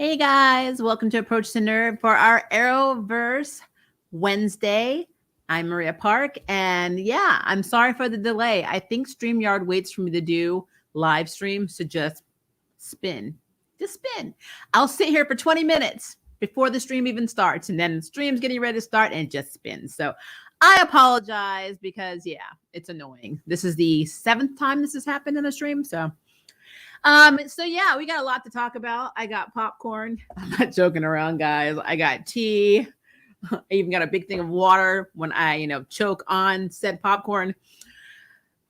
Hey guys, welcome to Approach the Nerd for our Arrowverse Wednesday. I'm Maria Park, and yeah, I'm sorry for the delay. I think StreamYard waits for me to do live streams to just spin. Just spin. I'll sit here for 20 minutes before the stream even starts, and then the stream's getting ready to start and just spin. So I apologize because, yeah, it's annoying. This is the 7th time this has happened in a stream, so yeah, we got a lot to talk about. I got popcorn. I'm not joking around, guys. I got tea. I even got a big thing of water when I, choke on said popcorn.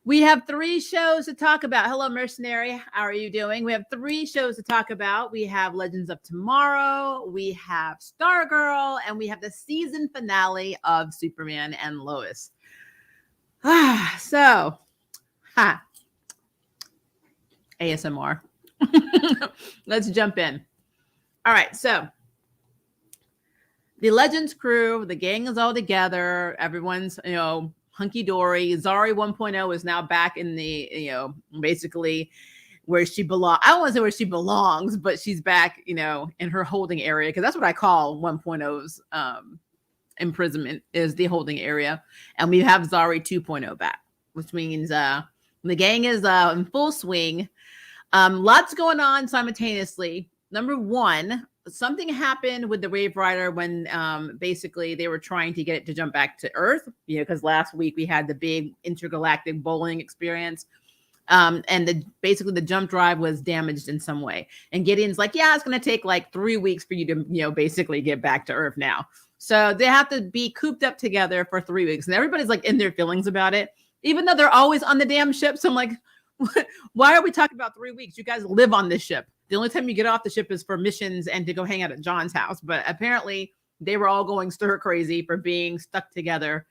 We have 3 shows to talk about. Hello, Mercenary. How are you doing? We have 3 shows to talk about. We have Legends of Tomorrow, we have Stargirl, and we have the season finale of Superman and Lois. ASMR. Let's jump in. All right, so the Legends crew, the gang is all together. Everyone's, hunky-dory. Zari 1.0 is now back in the, basically where she belongs. I don't want to say where she belongs, but she's back, in her holding area, because that's what I call 1.0's imprisonment, is the holding area. And we have Zari 2.0 back, which means the gang is in full swing. Lots going on simultaneously. Number one, something happened with the Wave Rider when basically they were trying to get it to jump back to Earth, because last week we had the big intergalactic bowling experience. And basically the jump drive was damaged in some way. And Gideon's like, yeah, it's going to take like 3 weeks for you to, basically get back to Earth now. So they have to be cooped up together for 3 weeks. And everybody's like in their feelings about it, even though they're always on the damn ship. So I'm like, why are we talking about 3 weeks? You guys live on this ship. The only time you get off the ship is for missions and to go hang out at John's house. But apparently they were all going stir crazy for being stuck together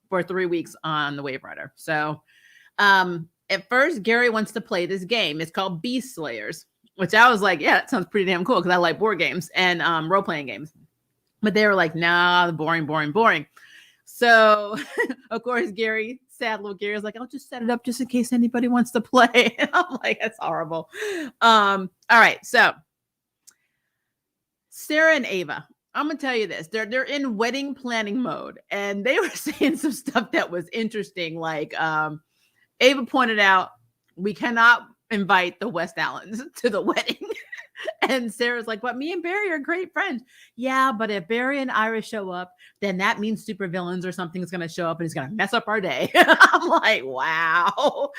for 3 weeks on the Wave Rider. So at first, Gary wants to play this game. It's called Beast Slayers, which I was like, yeah, that sounds pretty damn cool, because I like board games and role-playing games. But they were like, nah, boring. So, of course, sad little Gary's like, I'll just set it up just in case anybody wants to play. And I'm like, that's horrible. All right, so Sarah and Ava, I'm gonna tell you this. They're in wedding planning mode, and they were saying some stuff that was interesting. Like Ava pointed out, we cannot invite the West Allens to the wedding. And Sarah's like, but me and Barry are great friends. Yeah, but if Barry and Iris show up, then that means supervillains or something is going to show up and it's going to mess up our day. I'm like, wow.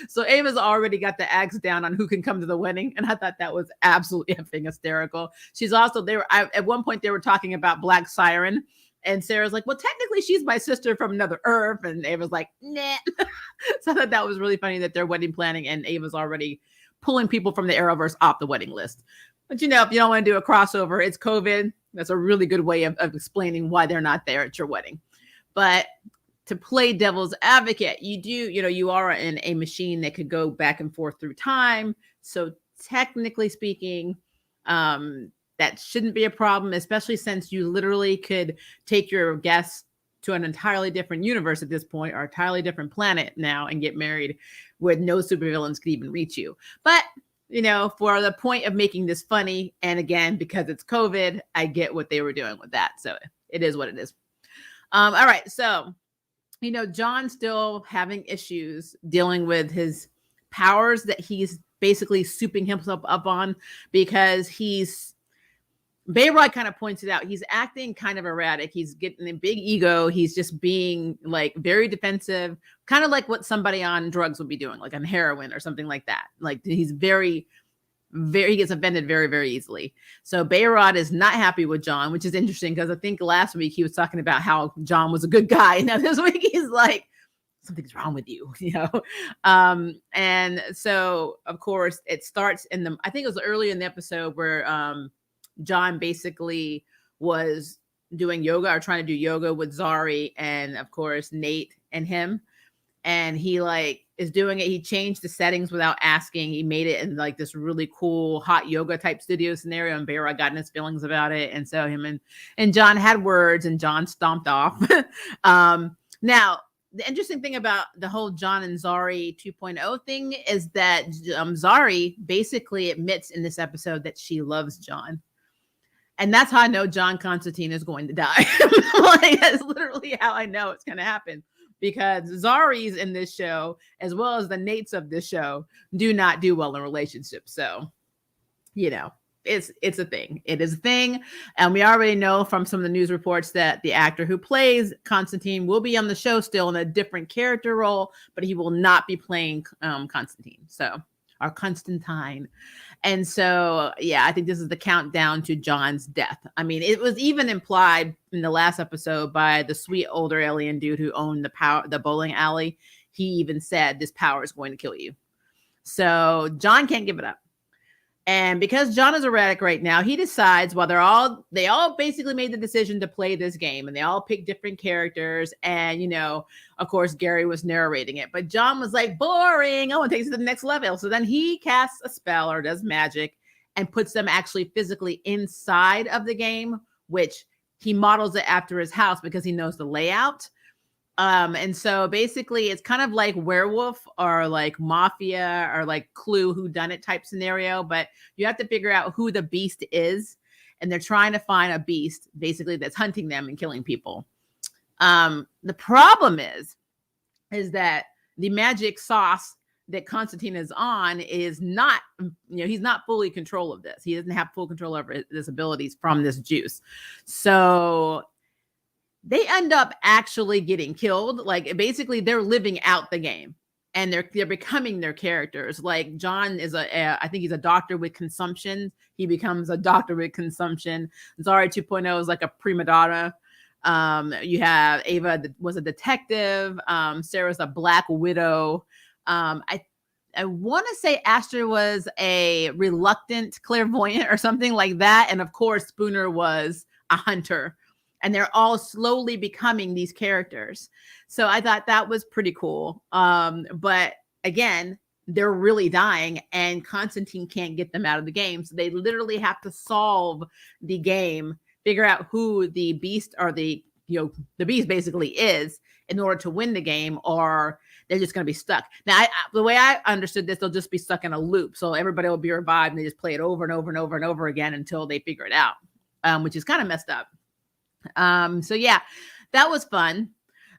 So Ava's already got the axe down on who can come to the wedding. And I thought that was absolutely effing hysterical. She's also, at one point they were talking about Black Siren. And Sarah's like, well, technically she's my sister from another Earth. And Ava's like, nah. So I thought that was really funny that they're wedding planning and Ava's already pulling people from the Arrowverse off the wedding list. But if you don't want to do a crossover, it's COVID. That's a really good way of explaining why they're not there at your wedding. But to play devil's advocate, you are in a machine that could go back and forth through time. So technically speaking, that shouldn't be a problem, especially since you literally could take your guests to an entirely different universe at this point, or entirely different planet now, and get married where no supervillains could even reach you. But, for the point of making this funny, and again, because it's COVID, I get what they were doing with that. So it is what it is. All right. So, John's still having issues dealing with his powers that he's basically souping himself up on, because Bayrod kind of points it out. He's acting kind of erratic. He's getting a big ego. He's just being like very defensive, kind of like what somebody on drugs would be doing, like on heroin or something like that. Like he's he gets offended very, very easily. So Bayrod is not happy with John, which is interesting, because I think last week he was talking about how John was a good guy. Now this week he's like, something's wrong with you, And so of course it starts I think it was earlier in the episode where John basically was doing yoga, or trying to do yoga with Zari and of course Nate and him. And he is doing it. He changed the settings without asking. He made it in like this really cool hot yoga type studio scenario, and Bear got in his feelings about it. And so him and John had words, and John stomped off. Now the interesting thing about the whole John and Zari 2.0 thing is that Zari basically admits in this episode that she loves John. And that's how I know John Constantine is going to die. Like, that's literally how I know it's going to happen. Because Zari's in this show, as well as the Nates of this show, do not do well in relationships. So, you know, it's a thing. It is a thing. And we already know from some of the news reports that the actor who plays Constantine will be on the show still in a different character role, but he will not be playing Constantine. So, or Constantine. And so, yeah, I think this is the countdown to John's death. I mean, it was even implied in the last episode by the sweet older alien dude who owned the bowling alley. He even said this power is going to kill you. So John can't give it up. And because John is erratic right now, he decides, while they all basically made the decision to play this game, and they all picked different characters. And, you know, of course, Gary was narrating it, but John was like, boring. Oh, it takes it to the next level. So then he casts a spell or does magic and puts them actually physically inside of the game, which he models it after his house because he knows the layout. And so basically it's kind of like Werewolf or like Mafia or like Clue whodunit type scenario, but you have to figure out who the beast is, and they're trying to find a beast basically that's hunting them and killing people. The problem is that the magic sauce that Constantine is on is not, you know, he's not fully control of this. He doesn't have full control over his abilities from this juice. So they end up actually getting killed. Like, basically they're living out the game and they're becoming their characters. Like, John is I think he's a doctor with consumption. He becomes a doctor with consumption. Zari 2.0 is like a prima donna. You have Ava was a detective. Sarah's a black widow. I want to say Astra was a reluctant clairvoyant or something like that. And of course, Spooner was a hunter. And they're all slowly becoming these characters. So I thought that was pretty cool. But again, they're really dying and Constantine can't get them out of the game. So they literally have to solve the game, figure out who the beast or the beast basically is in order to win the game, or they're just going to be stuck. Now, the way I understood this, they'll just be stuck in a loop. So everybody will be revived and they just play it over and over and over and over again until they figure it out, which is kind of messed up. So yeah, that was fun.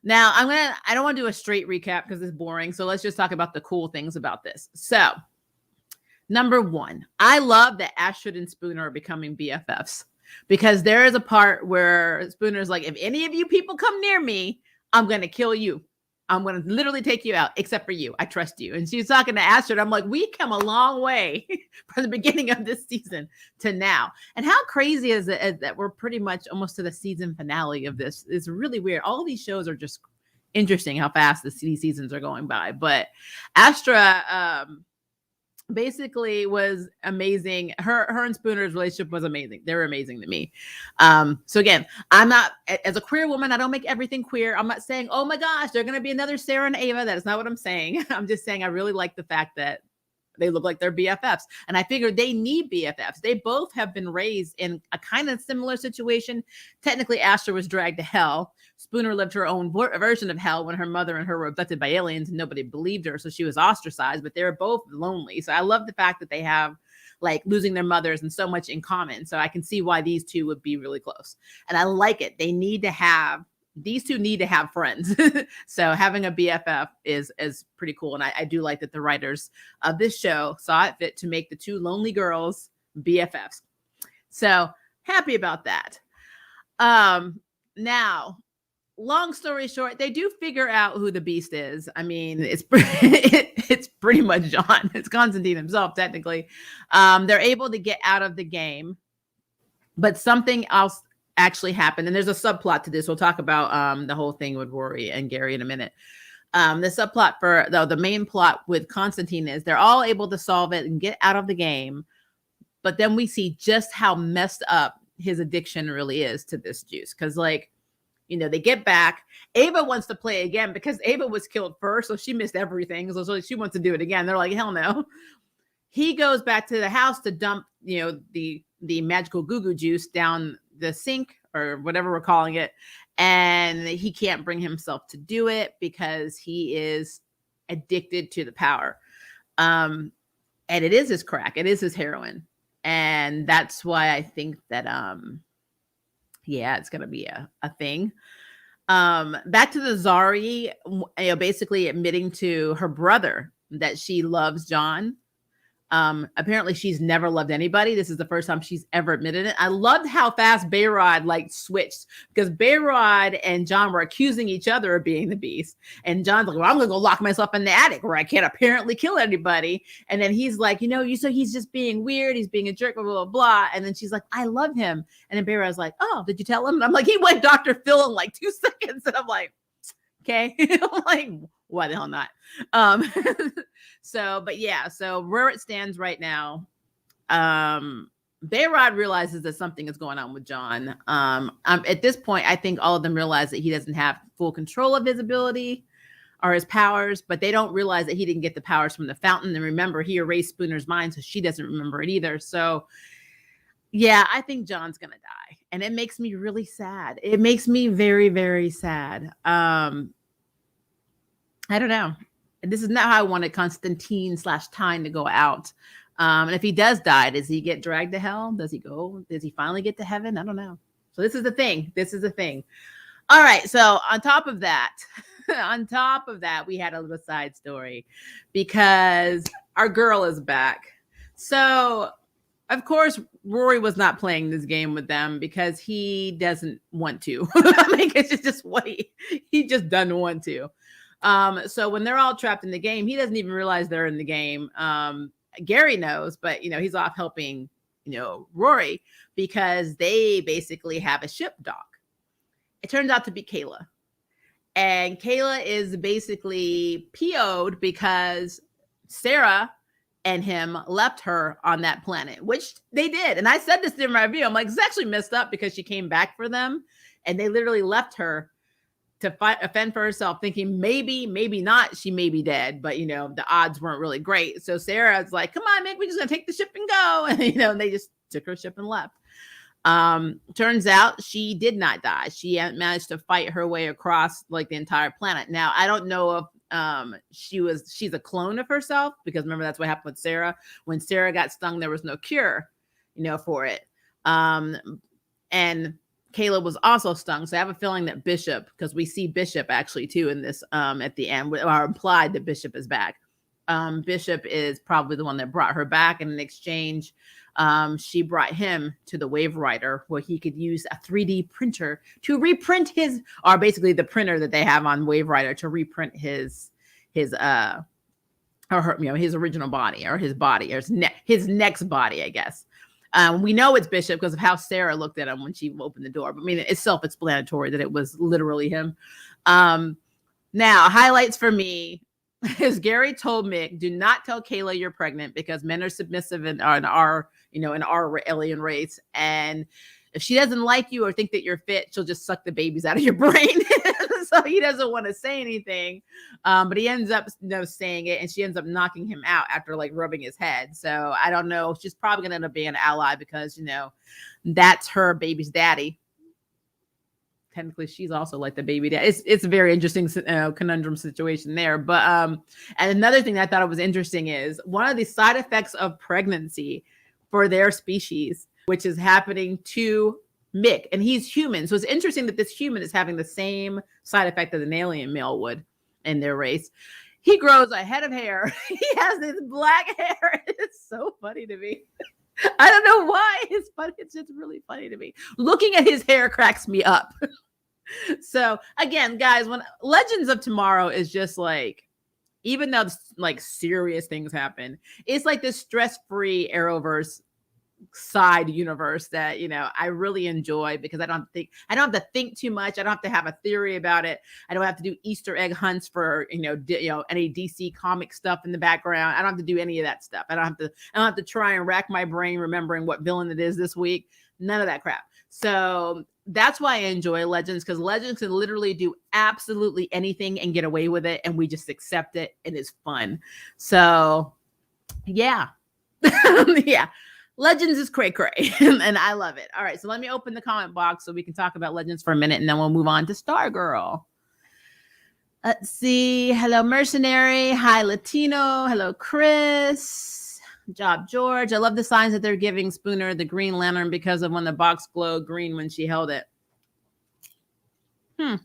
Now I don't want to do a straight recap because it's boring. So let's just talk about the cool things about this. So number one, I love that Astrid and Spooner are becoming BFFs, because there is a part where Spooner's like, if any of you people come near me, I'm going to kill you. I'm going to literally take you out, except for you. I trust you. And she's talking to Astrid. I'm like, we come a long way from the beginning of this season to now. And how crazy is it that we're pretty much almost to the season finale of this? It's really weird. All these shows are just interesting how fast these seasons are going by. But Astra basically was amazing. Her and Spooner's relationship was amazing. They were amazing to me. So again, I'm not, as a queer woman, I don't make everything queer. I'm not saying, oh my gosh, they're going to be another Sarah and Ava. That is not what I'm saying. I'm just saying I really like the fact that they look like they're BFFs. And I figured they need BFFs. They both have been raised in a kind of similar situation. Technically, Astra was dragged to hell. Spooner lived her own version of hell when her mother and her were abducted by aliens and nobody believed her. So she was ostracized, but they were both lonely. So I love the fact that they have like losing their mothers and so much in common. So I can see why these two would be really close. And I like it. These two need to have friends. So having a BFF is pretty cool. And I do like that the writers of this show saw it fit to make the two lonely girls BFFs. So happy about that. Now, long story short, they do figure out who the beast is. I mean, it's pretty much John. It's Constantine himself, technically. They're able to get out of the game, but something else actually happened. And there's a subplot to this. We'll talk about the whole thing with Rory and Gary in a minute. The subplot for the main plot with Constantine is they're all able to solve it and get out of the game. But then we see just how messed up his addiction really is to this juice. Because they get back. Ava wants to play again because Ava was killed first. So she missed everything. So she wants to do it again. They're like, hell no. He goes back to the house to dump, the magical goo-goo juice down the sink or whatever we're calling it. And he can't bring himself to do it because he is addicted to the power. And it is his crack. It is his heroin. And that's why I think that, it's going to be a thing. Back to the Zari, basically admitting to her brother that she loves John. Apparently she's never loved anybody. This is the first time she's ever admitted it. I loved how fast Bayrod switched, because Bayrod and John were accusing each other of being the beast. And John's like, well, I'm going to go lock myself in the attic where I can't apparently kill anybody. And then he's like, so he's just being weird. He's being a jerk, blah, blah, blah. And then she's like, I love him. And then Bayrod's like, oh, did you tell him? And I'm like, he went Dr. Phil in like 2 seconds. And I'm like, okay. I'm like, why the hell not? So where it stands right now, Bayrod realizes that something is going on with John. At this point, I think all of them realize that he doesn't have full control of his ability or his powers, but they don't realize that he didn't get the powers from the fountain. And remember, he erased Spooner's mind, so she doesn't remember it either. So yeah, I think John's going to die. And it makes me really sad. It makes me very, very sad. I don't know. This is not how I wanted Constantine/Tyne to go out. And if he does die, does he get dragged to hell? Does he finally get to heaven? I don't know. So this is the thing. All right. So on top of that, we had a little side story because our girl is back. So of course, Rory was not playing this game with them because he doesn't want to. I mean, it's just what he just doesn't want to. So when they're all trapped in the game, he doesn't even realize they're in the game. Gary knows, but he's off helping, Rory, because they basically have a ship dock. It turns out to be Kayla. And Kayla is basically PO'd because Sarah and him left her on that planet, which they did. And I said this in my review. I'm like, it's actually messed up because she came back for them and they literally left her to fend for herself, thinking maybe not, she may be dead, but the odds weren't really great. So Sarah's like, come on, Mick, we're just gonna take the ship and go. And they just took her ship and left. Turns out she did not die. She managed to fight her way across like the entire planet. Now, I don't know if she's a clone of herself, because remember, that's what happened with Sarah. When Sarah got stung, there was no cure, for it. And Kayla was also stung. So I have a feeling that Bishop, because we see Bishop actually too in this at the end, or implied that Bishop is back. Bishop is probably the one that brought her back. And in exchange, she brought him to the Wave Rider, where he could use a 3D printer to reprint or basically the printer that they have on Wave Rider to reprint his original body, or his body, or his next body, I guess. We know it's Bishop because of how Sarah looked at him when she opened the door. But I mean, it's self-explanatory that it was literally him. Now, highlights for me is Gary told Mick, do not tell Kayla you're pregnant because men are submissive in our alien race. And if she doesn't like you or think that you're fit, she'll just suck the babies out of your brain. So he doesn't want to say anything, but he ends up saying it, and she ends up knocking him out after rubbing his head. So I don't know. She's probably going to end up being an ally because, that's her baby's daddy. Technically, she's also like the baby dad. It's a very interesting conundrum situation there. But and another thing that I thought was interesting is one of the side effects of pregnancy for their species, which is happening to Mick, and he's human. So it's interesting that this human is having the same side effect that an alien male would in their race. He grows a head of hair. He has this black hair. It's so funny to me. I don't know why. It's funny. It's just really funny to me. Looking at his hair cracks me up. So again, guys, when Legends of Tomorrow is just even though serious things happen, it's like this stress-free Arrowverse side universe that I really enjoy, because I don't have to think too much. I don't have to have a theory about it. I don't have to do Easter egg hunts for any DC comic stuff in the background. I don't have to do any of that stuff. I don't have to try and rack my brain remembering what villain it is this week. None of that crap. So that's why I enjoy Legends, because Legends can literally do absolutely anything and get away with it, and we just accept it, and it's fun. So yeah. Yeah. Legends is cray cray, and I love it. All right, so let me open the comment box so we can talk about Legends for a minute, and then we'll move on to Stargirl. Let's see. Hello, Mercenary. Hi, Latino. Hello, Chris. Job, George. I love the signs that they're giving Spooner the Green Lantern because of when the box glowed green when she held it. Well,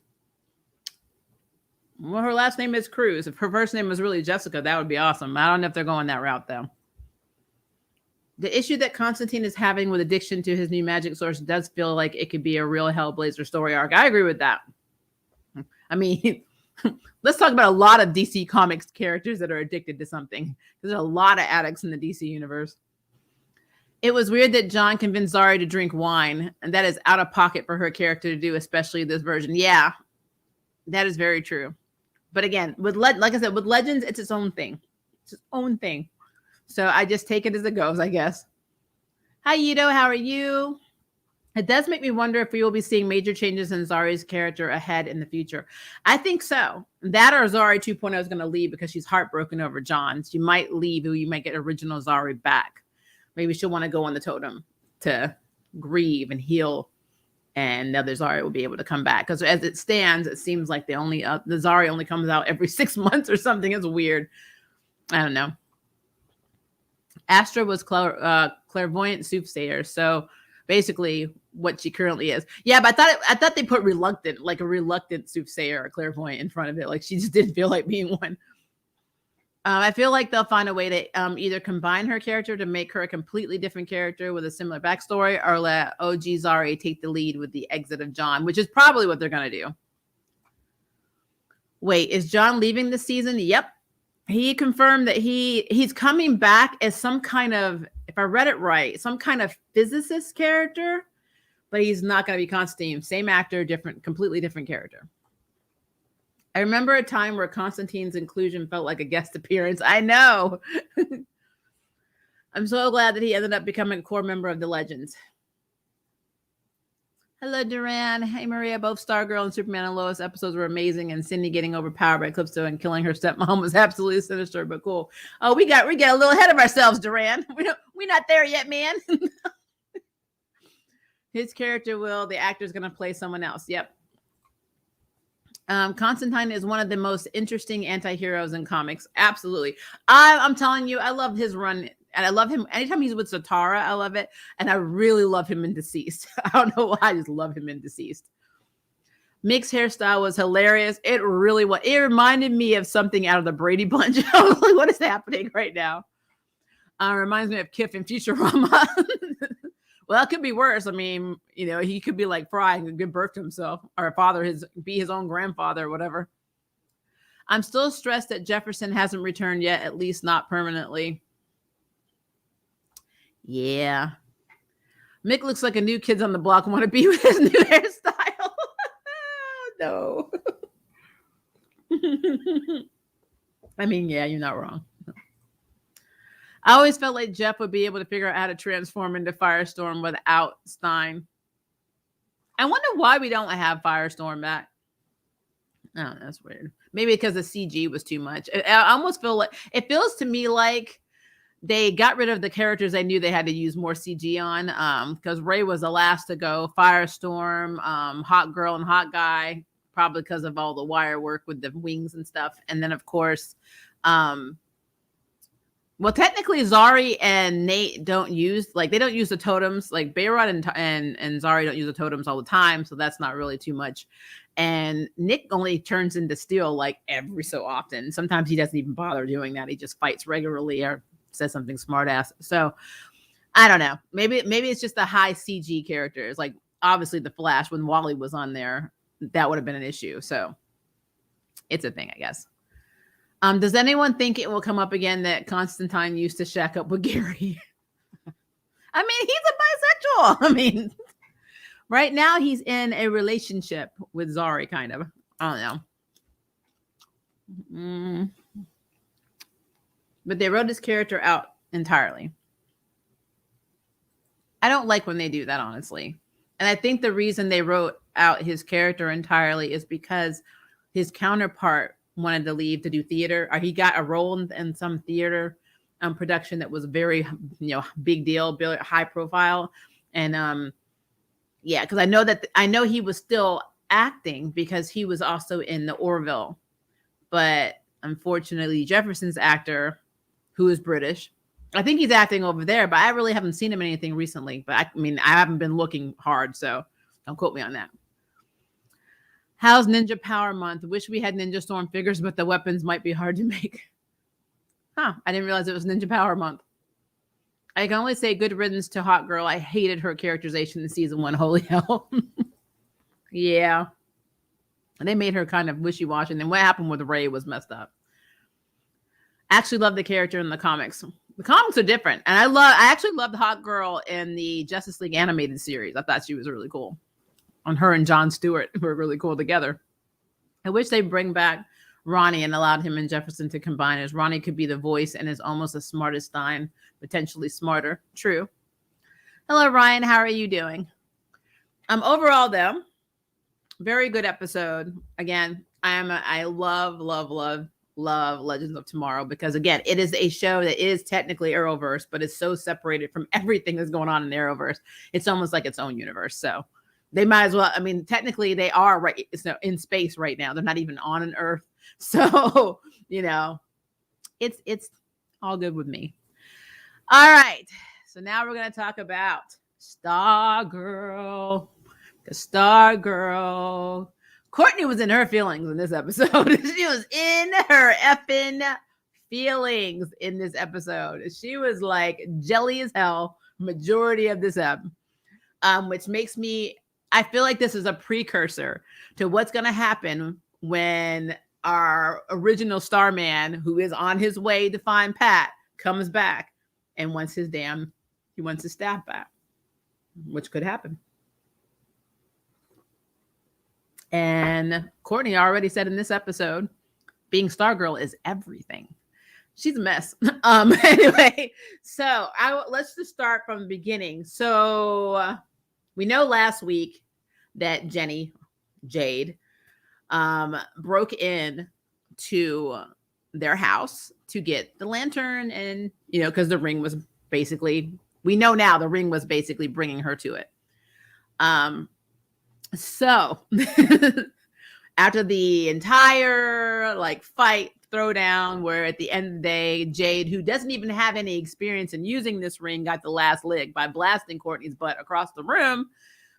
her last name is Cruz. If her first name was really Jessica, that would be awesome. I don't know if they're going that route, though. The issue that Constantine is having with addiction to his new magic source does feel like it could be a real Hellblazer story arc. I agree with that. I mean, let's talk about a lot of DC Comics characters that are addicted to something. There's a lot of addicts in the DC universe. It was weird that John convinced Zari to drink wine, and that is out of pocket for her character to do, especially this version. Yeah, that is very true. But again, like I said, with Legends, it's its own thing. It's its own thing. So I just take it as it goes, I guess. Hi, Yido. How are you? It does make me wonder if we will be seeing major changes in Zari's character ahead in the future. I think so. That or Zari 2.0 is going to leave because she's heartbroken over John. She might leave, or you might get original Zari back. Maybe she'll want to go on the totem to grieve and heal, and the other Zari will be able to come back. Because as it stands, it seems like the Zari only comes out every 6 months or something. It's weird. I don't know. Astra was clairvoyant soothsayer, so basically what she currently is. Yeah, but I thought they put reluctant, like a reluctant soothsayer or clairvoyant in front of it. Like she just didn't feel like being one. I feel like they'll find a way to either combine her character to make her a completely different character with a similar backstory, or let OG Zari take the lead with the exit of John, which is probably what they're going to do. Wait, is John leaving this season? Yep. He confirmed that he's coming back as some kind of, if I read it right, some kind of physicist character, but he's not going to be Constantine. Same actor, completely different character. I remember a time where Constantine's inclusion felt like a guest appearance. I know. I'm so glad that he ended up becoming a core member of the Legends. Hello, Duran. Hey, Maria. Both Stargirl and Superman and Lois episodes were amazing, and Cindy getting overpowered by Eclipso and killing her stepmom was absolutely sinister, but cool. Oh, we get a little ahead of ourselves, Duran. We're not there yet, man. His character the actor's going to play someone else. Yep. Constantine is one of the most interesting anti-heroes in comics. Absolutely. I'm telling you, I love his run. And I love him. Anytime he's with Zatara, I love it. And I really love him in Deceased. I don't know why. I just love him in Deceased. Mick's hairstyle was hilarious. It really was. It reminded me of something out of the Brady Bunch. I was like, what is happening right now? Reminds me of Kif in Futurama. Well, it could be worse. I mean, he could be like Fry and give birth to himself, or be his own grandfather or whatever. I'm still stressed that Jefferson hasn't returned yet, at least not permanently. Yeah. Mick looks like a new Kids on the Block want to be with his new hairstyle. No. I mean, yeah, you're not wrong. I always felt like Jeff would be able to figure out how to transform into Firestorm without Stein. I wonder why we don't have Firestorm back. Oh, that's weird. Maybe because the CG was too much. I almost feel like it feels to me like they got rid of the characters they knew they had to use more CG on, because Ray was the last to go. Firestorm, Hot Girl and Hot Guy, probably because of all the wire work with the wings and stuff. And then, of course, well, technically, Zari and Nate don't use the totems. Like Bayrod and Zari don't use the totems all the time, so that's not really too much. And Nick only turns into steel like every so often. Sometimes he doesn't even bother doing that. He just fights regularly or says something smart ass. So I don't know. Maybe it's just the high CG characters. Like obviously the Flash, when Wally was on there, that would have been an issue. So it's a thing, I guess. Does anyone think it will come up again that Constantine used to shack up with Gary? I mean, he's a bisexual. I mean, right now he's in a relationship with Zari, kind of. I don't know. But they wrote his character out entirely. I don't like when they do that, honestly. And I think the reason they wrote out his character entirely is because his counterpart wanted to leave to do theater, or he got a role in some theater production that was very, big deal, high profile. And yeah, because I know he was still acting because he was also in the Orville. But unfortunately, Jefferson's actor, who is British, I think he's acting over there, but I really haven't seen him in anything recently. But I haven't been looking hard, so don't quote me on that. How's Ninja Power Month? Wish we had Ninja Storm figures, but the weapons might be hard to make. Huh, I didn't realize it was Ninja Power Month. I can only say good riddance to Hot Girl. I hated her characterization in season 1. Holy hell. Yeah. And they made her kind of wishy-washy. And then what happened with Ray was messed up. I actually love the character in the comics. The comics are different. And I actually loved Hot Girl in the Justice League animated series. I thought she was really cool. And her and Jon Stewart were really cool together. I wish they'd bring back Ronnie and allowed him and Jefferson to combine, as Ronnie could be the voice and is almost as smart as Stein, potentially smarter. True. Hello, Ryan. How are you doing? Overall, though, very good episode. Again, I love Legends of Tomorrow because, again, it is a show that is technically Arrowverse, but it's so separated from everything that's going on in the Arrowverse. It's almost like its own universe. So they might as well. I mean, technically, they are right. It's in space right now. They're not even on an Earth. So, it's all good with me. All right. So now we're going to talk about Stargirl. The Stargirl. Courtney was in her feelings in this episode. She was in her effing feelings in this episode. She was like jelly as hell majority of this ep, which makes me, I feel like this is a precursor to what's going to happen when our original Starman, who is on his way to find Pat, comes back and wants his staff back, which could happen. And Courtney already said in this episode, being Stargirl is everything. She's a mess. Anyway, so let's just start from the beginning. So we know last week that Jade, broke in to their house to get the lantern, and because the ring was basically, we know now the ring was basically bringing her to it. So after the entire fight throwdown, where at the end of the day, Jade, who doesn't even have any experience in using this ring, got the last lick by blasting Courtney's butt across the room.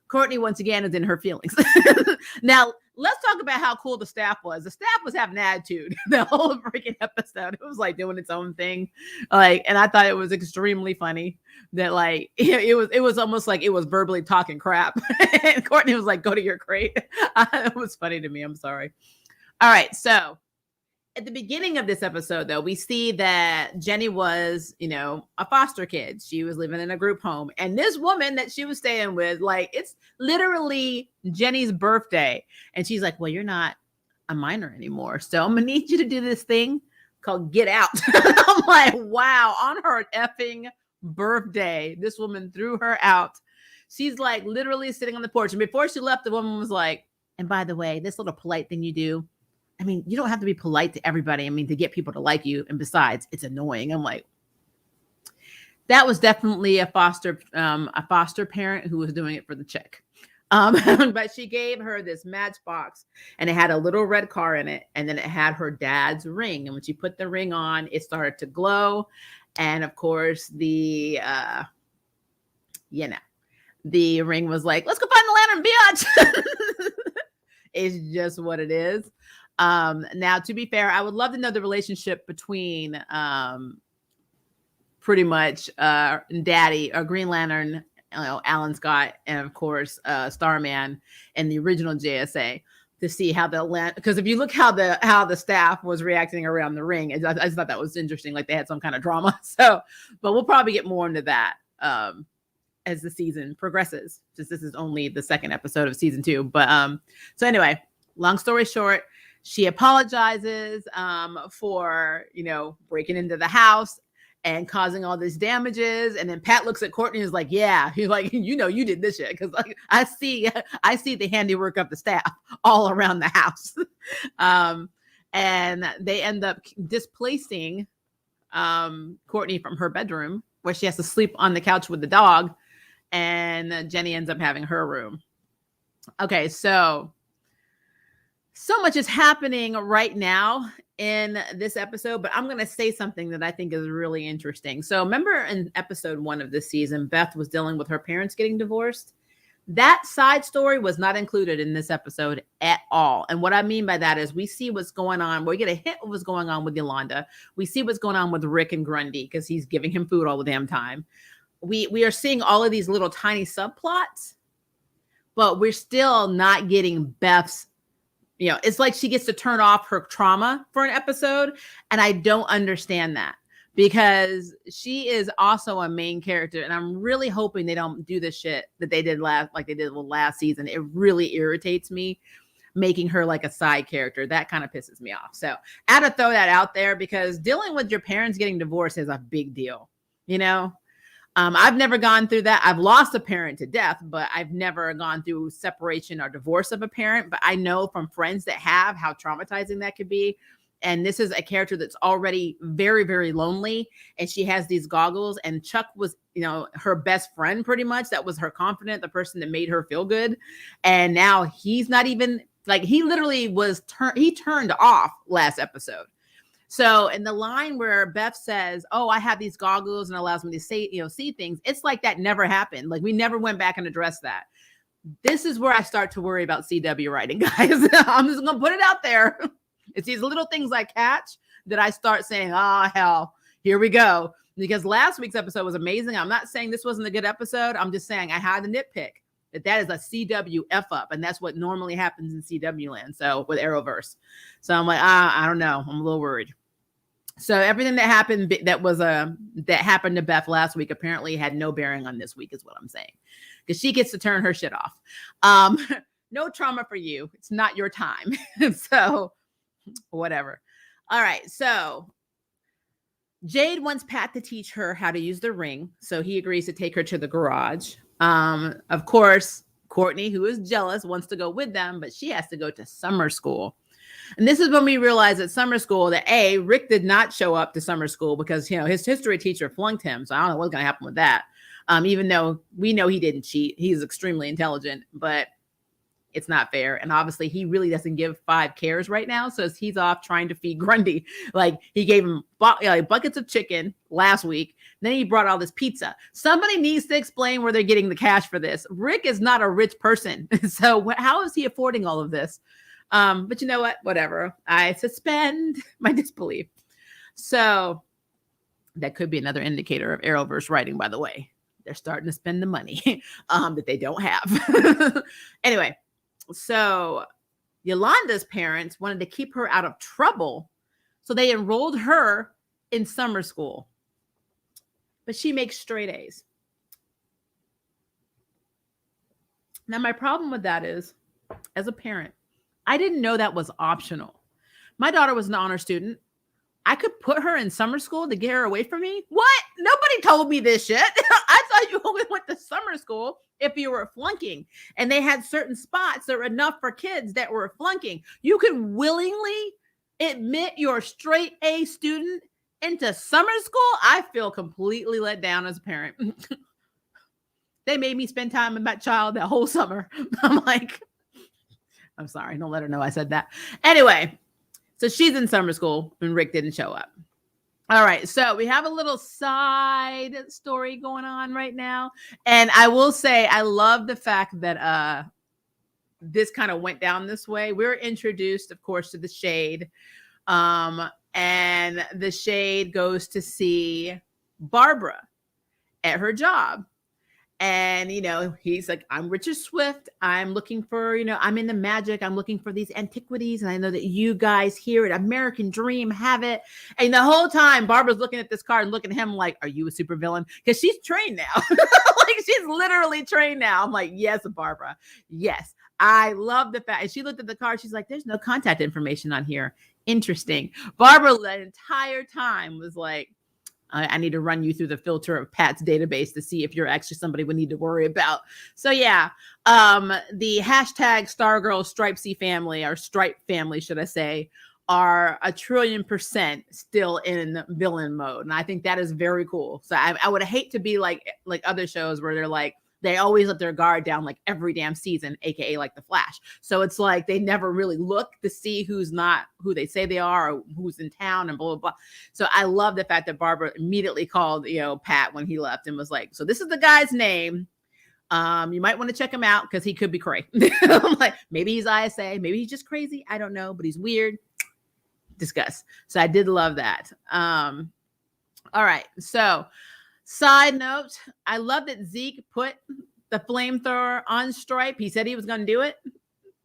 Courtney once again is in her feelings. Now let's talk about how cool the staff was. The staff was having an attitude the whole freaking episode. It was doing its own thing. And I thought it was extremely funny that it was almost like it was verbally talking crap. And Courtney was like, go to your crate. It was funny to me. I'm sorry. All right. So at the beginning of this episode, though, we see that Jenny was, a foster kid. She was living in a group home. And this woman that she was staying with, it's literally Jenny's birthday. And she's like, well, you're not a minor anymore. So I'm going to need you to do this thing called Get Out. I'm like, wow, on her effing birthday, this woman threw her out. She's literally sitting on the porch. And before she left, the woman was like, and by the way, this little polite thing you do, I mean, you don't have to be polite to everybody. I mean, to get people to like you. And besides, it's annoying. I'm like, that was definitely a foster parent who was doing it for the check. But she gave her this matchbox, and it had a little red car in it. And then it had her dad's ring. And when she put the ring on, it started to glow. And of course, the ring was like, let's go find the lantern, biatch. It's just what it is. Now, to be fair, I would love to know the relationship between pretty much Daddy or Green Lantern, Alan Scott, and of course Starman and the original JSA, to see how because if you look how the staff was reacting around the ring, I just thought that was interesting. They had some kind of drama. So, but we'll probably get more into that as the season progresses, since this is only the second episode of season 2. But so anyway, long story short, she apologizes for, breaking into the house and causing all these damages. And then Pat looks at Courtney and is like, yeah, he's like, you did this shit. Cause I see the handiwork of the staff all around the house. And they end up displacing Courtney from her bedroom, where she has to sleep on the couch with the dog, and Jenny ends up having her room. Okay, so much is happening right now in this episode, but I'm going to say something that I think is really interesting. So remember in episode 1 of this season, Beth was dealing with her parents getting divorced. That side story was not included in this episode at all. And what I mean by that is we see what's going on. We get a hint of what's going on with Yolanda. We see what's going on with Rick and Grundy because he's giving him food all the damn time. We are seeing all of these little tiny subplots, but we're still not getting Beth's, it's like she gets to turn off her trauma for an episode. And I don't understand that, because she is also a main character. And I'm really hoping they don't do this shit that they did last season. It really irritates me, making her like a side character. That kind of pisses me off. So I had to throw that out there, because dealing with your parents getting divorced is a big deal. I've never gone through that. I've lost a parent to death, but I've never gone through separation or divorce of a parent. But I know from friends that have how traumatizing that could be. And this is a character that's already very, very lonely. And she has these goggles. And Chuck was, her best friend pretty much. That was her confidant, the person that made her feel good. And now he's not even, he literally he turned off last episode. So in the line where Beth says, "Oh, I have these goggles and it allows me to see things," it's like that never happened. Like, we never went back and addressed that. This is where I start to worry about CW writing, guys. I'm just going to put it out there. It's these little things I catch that I start saying, "Oh, hell, here we go." Because last week's episode was amazing. I'm not saying this wasn't a good episode. I'm just saying I had to nitpick that is a CW F up. And that's what normally happens in CW land. So with Arrowverse. So I'm like, I don't know. I'm a little worried. So everything that happened that happened to Beth last week apparently had no bearing on this week, is what I'm saying, because she gets to turn her shit off. No trauma for you. It's not your time. So whatever. All right. So Jade wants Pat to teach her how to use the ring. So he agrees to take her to the garage. Of course, Courtney, who is jealous, wants to go with them, but she has to go to summer school. And this is when we realize at summer school that Rick did not show up to summer school because, his history teacher flunked him. So I don't know what's going to happen with that. Even though we know he didn't cheat, he's extremely intelligent, but it's not fair. And obviously he really doesn't give 5 cares right now. So he's off trying to feed Grundy. Like, he gave him buckets of chicken last week. Then he brought all this pizza. Somebody needs to explain where they're getting the cash for this. Rick is not a rich person. So how is he affording all of this? But you know what? Whatever. I suspend my disbelief. So that could be another indicator of Arrowverse writing, by the way. They're starting to spend the money that they don't have. Anyway, so Yolanda's parents wanted to keep her out of trouble, so they enrolled her in summer school. But she makes straight A's. Now, my problem with that is, as a parent, I didn't know that was optional. My daughter was an honor student. I could put her in summer school to get her away from me? What? Nobody told me this shit. I thought you only went to summer school if you were flunking. And they had certain spots that were enough for kids that were flunking. You could willingly admit your straight A student into summer school? I feel completely let down as a parent. They made me spend time with that child that whole summer. I'm like, I'm sorry. Don't let her know I said that. Anyway, so she's in summer school when Rick didn't show up. All right. So we have a little side story going on right now. And I will say, I love the fact that this kind of went down this way. We're introduced, of course, to the Shade. And the Shade goes to see Barbara at her job. And, he's like, "I'm Richard Swift. I'm looking for, I'm into magic. I'm looking for these antiquities. And I know that you guys here at American Dream have it." And the whole time, Barbara's looking at this card and looking at him like, "Are you a supervillain?" Because she's trained now. Like, she's literally trained now. I'm like, yes, Barbara. Yes. I love the fact. And she looked at the card. She's like, "There's no contact information on here." Interesting. Barbara, the entire time, was like, I need to run you through the filter of Pat's database to see if you're actually somebody we need to worry about. So yeah, the hashtag Stargirl Stripesy family, or Stripe family, should I say, are 1,000,000,000% still in villain mode. And I think that is very cool. So I would hate to be like other shows where they're like, they always let their guard down like every damn season, aka like the Flash. So it's like they never really look to see who's not who they say they are or who's in town and blah blah blah. So I love the fact that Barbara immediately called, Pat when he left and was like, so this is the guy's name. You might want to check him out because he could be crazy. I'm like, maybe he's ISA, maybe he's just crazy. I don't know, but he's weird. Discuss. So I did love that. All right. So side note, I love that Zeke put the flamethrower on Stripe. He said he was going to do it.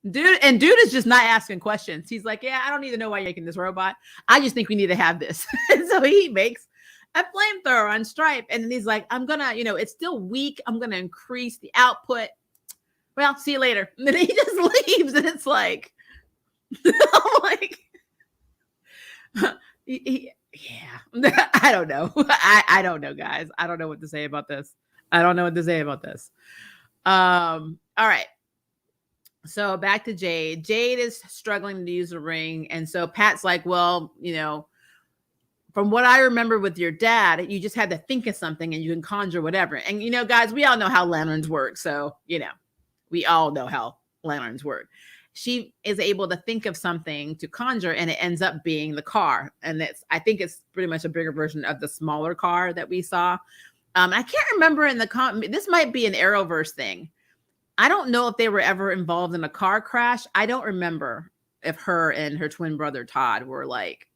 Dude is just not asking questions. He's like, yeah, I don't need to know why you're making this robot. I just think we need to have this. And so he makes a flamethrower on Stripe. And then he's like, I'm going to, it's still weak. I'm going to increase the output. Well, see you later. And then he just leaves. And it's like, I'm like, yeah, I don't know. I don't know, guys. I don't know what to say about this. All right. So back to Jade. Jade is struggling to use the ring. And so Pat's like, well, from what I remember with your dad, you just had to think of something and you can conjure whatever. And, guys, we all know how lanterns work. So, we all know how lanterns work. She is able to think of something to conjure and it ends up being the car. And I think it's pretty much a bigger version of the smaller car that we saw. I can't remember in this might be an Arrowverse thing. I don't know if they were ever involved in a car crash. I don't remember if her and her twin brother Todd were like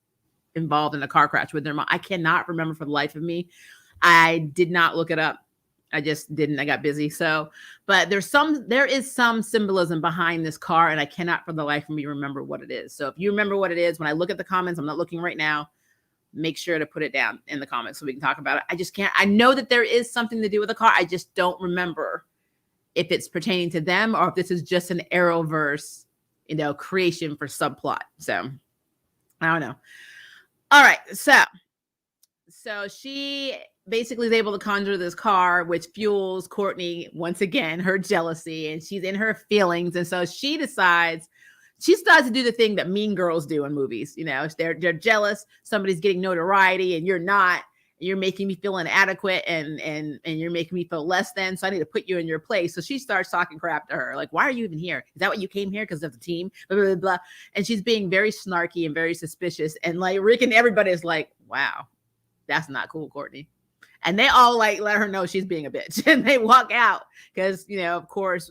involved in a car crash with their mom. I cannot remember for the life of me. I did not look it up. I just didn't. I got busy. So, but there is some symbolism behind this car, and I cannot for the life of me remember what it is. So if you remember what it is, when I look at the comments, I'm not looking right now, make sure to put it down in the comments so we can talk about it. I just can't. I know that there is something to do with the car. I just don't remember if it's pertaining to them or if this is just an Arrowverse, creation for subplot. So I don't know. All right. So she basically is able to conjure this car, which fuels Courtney once again, her jealousy, and she's in her feelings. And so she starts to do the thing that mean girls do in movies. They're jealous. Somebody's getting notoriety and you're not. You're making me feel inadequate and you're making me feel less than. So I need to put you in your place. So she starts talking crap to her. Like, why are you even here? Is that what you came here? Because of the team? Blah, blah, blah, blah. And she's being very snarky and very suspicious. And like Rick and everybody is like, wow, that's not cool, Courtney. And they all like let her know she's being a bitch. And they walk out because, of course,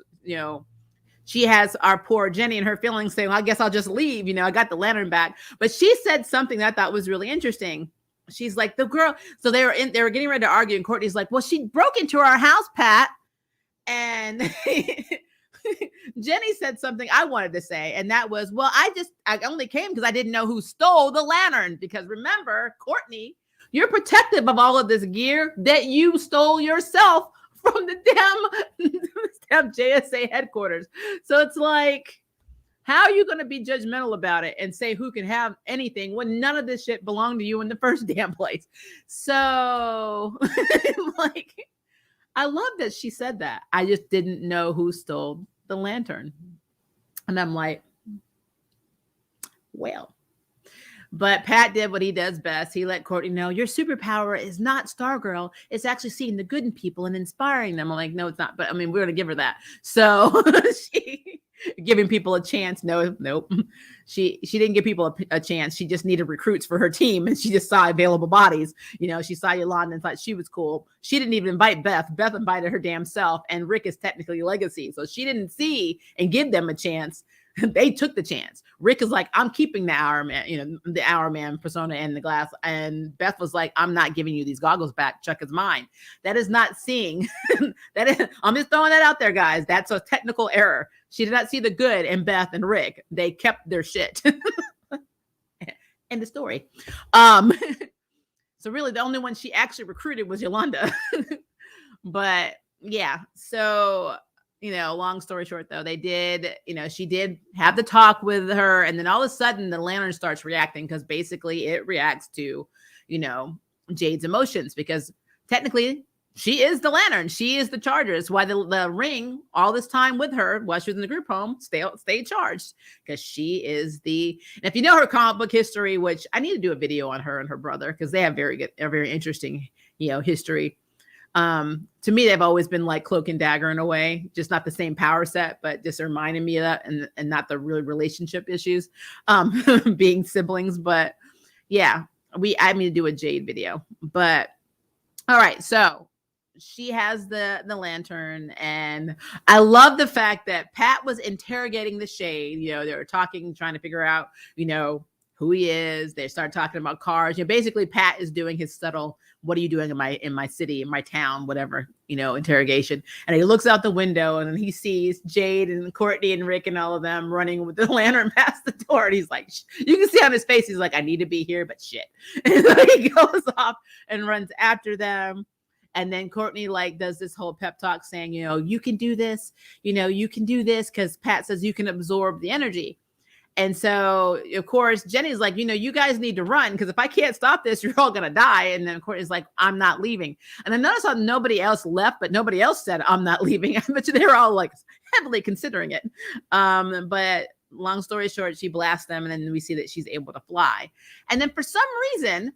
she has our poor Jenny and her feelings saying, well, I guess I'll just leave. I got the lantern back. But she said something that I thought was really interesting. She's like, the girl. So they were getting ready to argue. And Courtney's like, well, she broke into our house, Pat. And Jenny said something I wanted to say. And that was, well, I only came because I didn't know who stole the lantern. Because remember, Courtney, you're protective of all of this gear that you stole yourself from the damn JSA headquarters. So it's like, how are you going to be judgmental about it and say who can have anything when none of this shit belonged to you in the first damn place? So like, I love that she said that. I just didn't know who stole the lantern. And I'm like, well. But Pat did what he does best. He let Courtney know your superpower is not Stargirl. It's actually seeing the good in people and inspiring them. I'm like, no, it's not. But I mean, we're going to give her that. So she giving people a chance. Nope. She didn't give people a chance. She just needed recruits for her team. And she just saw available bodies. She saw Yolanda and thought she was cool. She didn't even invite Beth. Beth invited her damn self. And Rick is technically legacy. So she didn't see and give them a chance. They took the chance. Rick is like, I'm keeping the Hour Man, the Hour Man persona and the glass. And Beth was like, I'm not giving you these goggles back. Chuck is mine. That is not seeing. I'm just throwing that out there, guys. That's a technical error. She did not see the good in Beth and Rick. They kept their shit. End of story. So really the only one she actually recruited was Yolanda. But yeah, so long story short, though, they did, she did have the talk with her. And then all of a sudden the lantern starts reacting because basically it reacts to, Jade's emotions, because technically She is the lantern. She is the charger. It's why the ring all this time with her while she was in the group home stay charged, because she is and if you know her comic book history, which I need to do a video on her and her brother because they have a very interesting, history. To me, they've always been like Cloak and Dagger in a way, just not the same power set, but just reminding me of that, and not the real relationship issues, being siblings. But yeah, I need to do a Jade video. But all right, so she has the lantern, and I love the fact that Pat was interrogating the Shade. They were talking, trying to figure out, who he is. They start talking about cars. Basically Pat is doing his subtle, what are you doing in my city, in my town, whatever, interrogation. And he looks out the window and then he sees Jade and Courtney and Rick and all of them running with the lantern past the door. And he's like, you can see on his face, he's like, I need to be here, but shit. And so he goes off and runs after them. And then Courtney does this whole pep talk saying, you can do this, you can do this, because Pat says you can absorb the energy. And so, of course, Jenny's like, you guys need to run, because if I can't stop this, you're all going to die. And then Courtney's like, I'm not leaving. And I noticed how nobody else left, but nobody else said, I'm not leaving. I bet you they were all heavily considering it. But long story short, she blasts them, and then we see that she's able to fly. And then for some reason,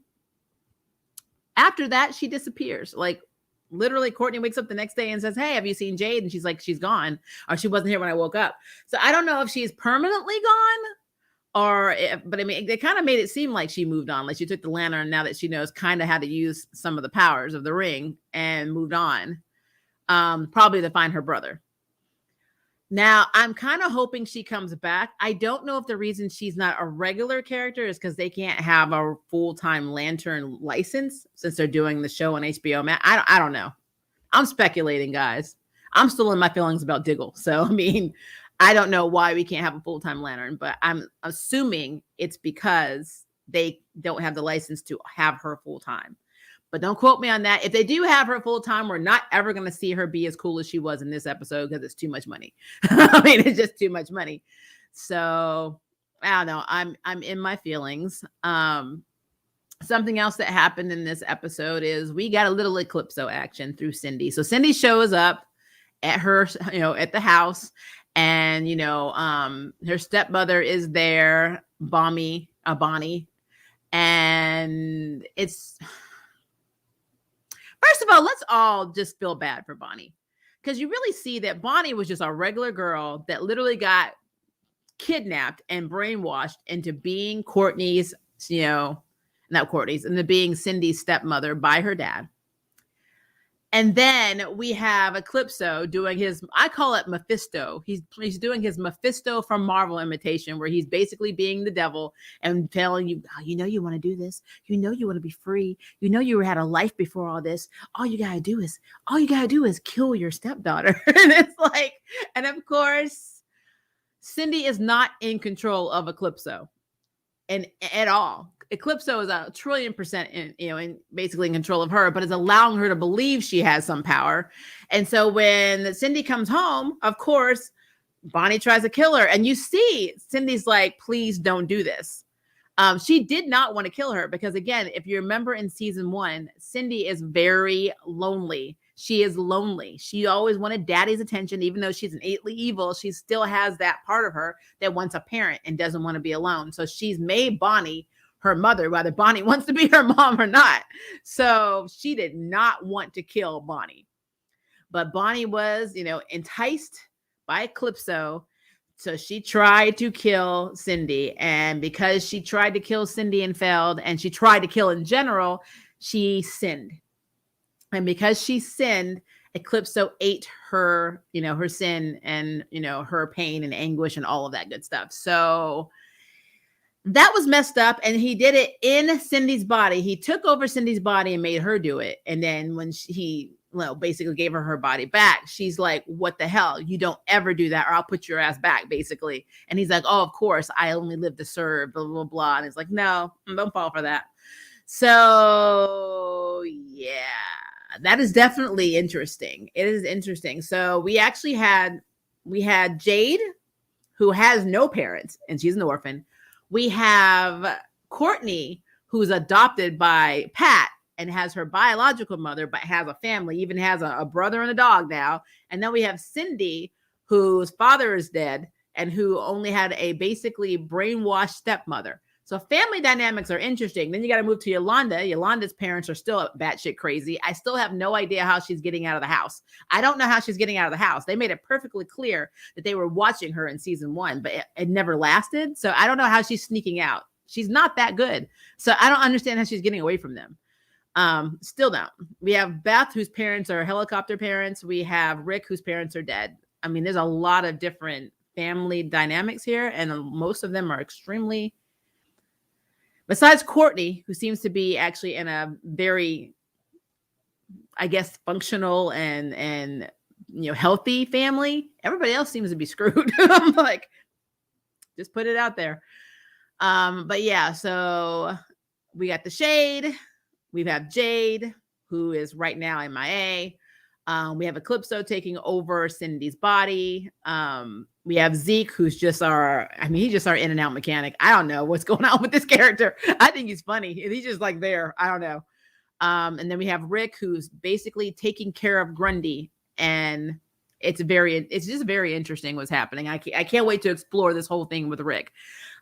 after that, she disappears. Literally, Courtney wakes up the next day and says, hey, have you seen Jade? And she's like, she's gone, or she wasn't here when I woke up. So I don't know if she's permanently gone, but I mean, they kind of made it seem like she moved on. Like she took the lantern now that she knows kind of how to use some of the powers of the ring, and moved on, probably to find her brother. Now, I'm kind of hoping she comes back. I don't know if the reason she's not a regular character is because they can't have a full-time lantern license since they're doing the show on HBO Max. I don't know. I'm speculating, guys. I'm still in my feelings about Diggle. So, I mean, I don't know why we can't have a full-time lantern, but I'm assuming it's because they don't have the license to have her full-time. But don't quote me on that. If they do have her full time, we're not ever going to see her be as cool as she was in this episode, because it's too much money. I mean, it's just too much money. So I don't know. I'm in my feelings. Something else that happened in this episode is we got a little Eclipso action through Cindy. So Cindy shows up at her, at the house, and her stepmother is there, Bonnie, and it's. First of all, let's all just feel bad for Bonnie, because you really see that Bonnie was just a regular girl that literally got kidnapped and brainwashed into being Courtney's, not Courtney's, into being Cindy's stepmother by her dad. And then we have Eclipso doing I call it Mephisto. He's doing his Mephisto from Marvel imitation, where he's basically being the devil and telling you, you want to do this. You want to be free. You had a life before all this. All you gotta do is kill your stepdaughter. And it's like, and of course, Cindy is not in control of Eclipso and at all. Eclipso is 1,000,000,000% in basically in control of her, but is allowing her to believe she has some power. And so when Cindy comes home, of course, Bonnie tries to kill her. And you see Cindy's like, please don't do this. She did not want to kill her because, again, if you remember in season 1, Cindy is very lonely. She is lonely. She always wanted daddy's attention. Even though she's innately evil, she still has that part of her that wants a parent and doesn't want to be alone. So she's made Bonnie her mother, whether Bonnie wants to be her mom or not. So she did not want to kill Bonnie. But Bonnie was, enticed by Eclipso. So she tried to kill Cindy. And because she tried to kill Cindy and failed, and she tried to kill in general, she sinned. And because she sinned, Eclipso ate her, her sin and, her pain and anguish and all of that good stuff. So that was messed up. And he did it in Cindy's body. He took over Cindy's body and made her do it. And then when he basically gave her body back, she's like, what the hell? You don't ever do that, or I'll put your ass back, basically. And he's like, oh, of course, I only live to serve, blah, blah, blah. And it's like, no, don't fall for that. So yeah, that is definitely interesting. It is interesting. So we actually had Jade, who has no parents, and she's an orphan. We have Courtney, who's adopted by Pat, and has her biological mother, but has a family, even has a brother and a dog now. And then we have Cindy, whose father is dead and who only had a basically brainwashed stepmother. So family dynamics are interesting. Then you got to move to Yolanda. Yolanda's parents are still batshit crazy. I still have no idea how she's getting out of the house. I don't know how she's getting out of the house. They made it perfectly clear that they were watching her in season 1, but it never lasted. So I don't know how she's sneaking out. She's not that good. So I don't understand how she's getting away from them. Still don't. We have Beth, whose parents are helicopter parents. We have Rick, whose parents are dead. I mean, there's a lot of different family dynamics here, and most of them are extremely, besides Courtney, who seems to be actually in a very, I guess, functional and healthy family. Everybody else seems to be screwed. I'm like, just put it out there. But yeah, so we got the Shade. We have Jade, who is right now MIA. We have Eclipso taking over Cindy's body. We have Zeke, who's just he's just our in and out mechanic. I don't know what's going on with this character. I think he's funny. He's just like there. I don't know. And then we have Rick, who's basically taking care of Grundy. And it's just very interesting what's happening. I can't wait to explore this whole thing with Rick.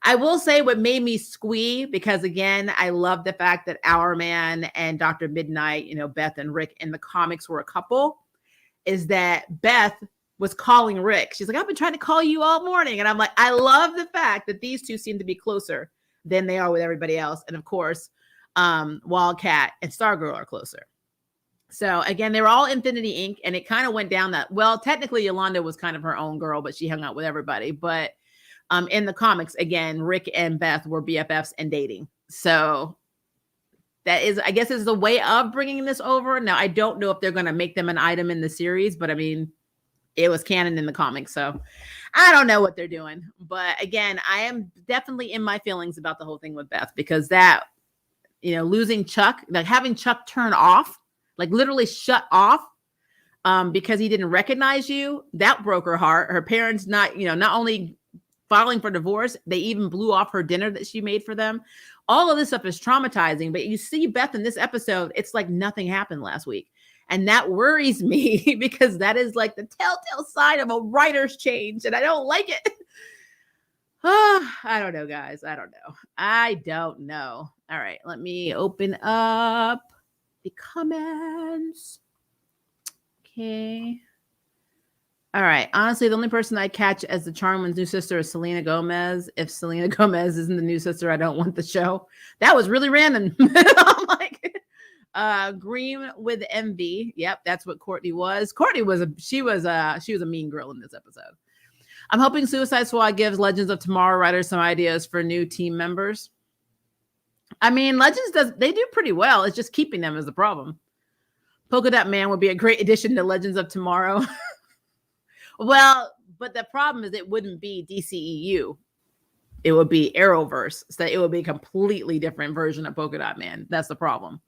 I will say what made me squee, because again, I love the fact that Our Man and Dr. Midnight, Beth and Rick in the comics were a couple, is that Beth was calling Rick. She's like, I've been trying to call you all morning. And I'm like, I love the fact that these two seem to be closer than they are with everybody else. And of course, Wildcat and Stargirl are closer. So again, they were all Infinity Inc. And it kind of went down that, well, technically Yolanda was kind of her own girl, but she hung out with everybody. But in the comics, again, Rick and Beth were BFFs and dating. So that is, I guess, is the way of bringing this over. Now, I don't know if they're going to make them an item in the series, but I mean, it was canon in the comics. So I don't know what they're doing. But again, I am definitely in my feelings about the whole thing with Beth, because that, losing Chuck, like having Chuck turn off, like literally shut off, because he didn't recognize you, that broke her heart. Her parents not only filing for divorce, they even blew off her dinner that she made for them. All of this stuff is traumatizing, but you see Beth in this episode, it's like nothing happened last week. And that worries me, because that is like the telltale sign of a writer's change, and I don't like it. I don't know, guys. I don't know. All right, let me open up the comments. Okay. All right. Honestly, the only person I catch as the Charmwoman's new sister is Selena Gomez. If Selena Gomez isn't the new sister, I don't want the show. That was really random. I'm like, Green with Envy. Yep, that's what Courtney was. Courtney was she was a mean girl in this episode. I'm hoping Suicide Squad gives Legends of Tomorrow writers some ideas for new team members. I mean, Legends they do pretty well. It's just keeping them is the problem. Polka Dot Man would be a great addition to Legends of Tomorrow. Well, but the problem is it wouldn't be DCEU. It would be Arrowverse. So it would be a completely different version of Polka Dot Man. That's the problem.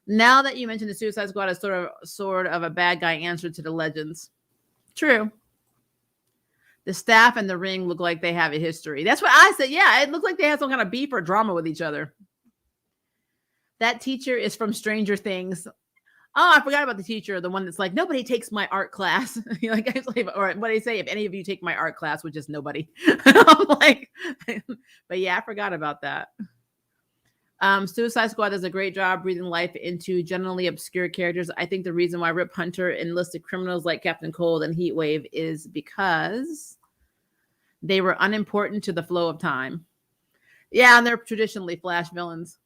Now that you mentioned the Suicide Squad is sort of a bad guy answer to the Legends. True. The staff and the ring look like they have a history. That's what I said. Yeah, it looked like they had some kind of beef or drama with each other. That teacher is from Stranger Things. Oh, I forgot about the teacher, the one that's like, nobody takes my art class. Or what do they say? If any of you take my art class, which is nobody. I'm like, but yeah, I forgot about that. Suicide Squad does a great job breathing life into generally obscure characters. I think the reason why Rip Hunter enlisted criminals like Captain Cold and Heatwave is because they were unimportant to the flow of time. Yeah, and they're traditionally Flash villains.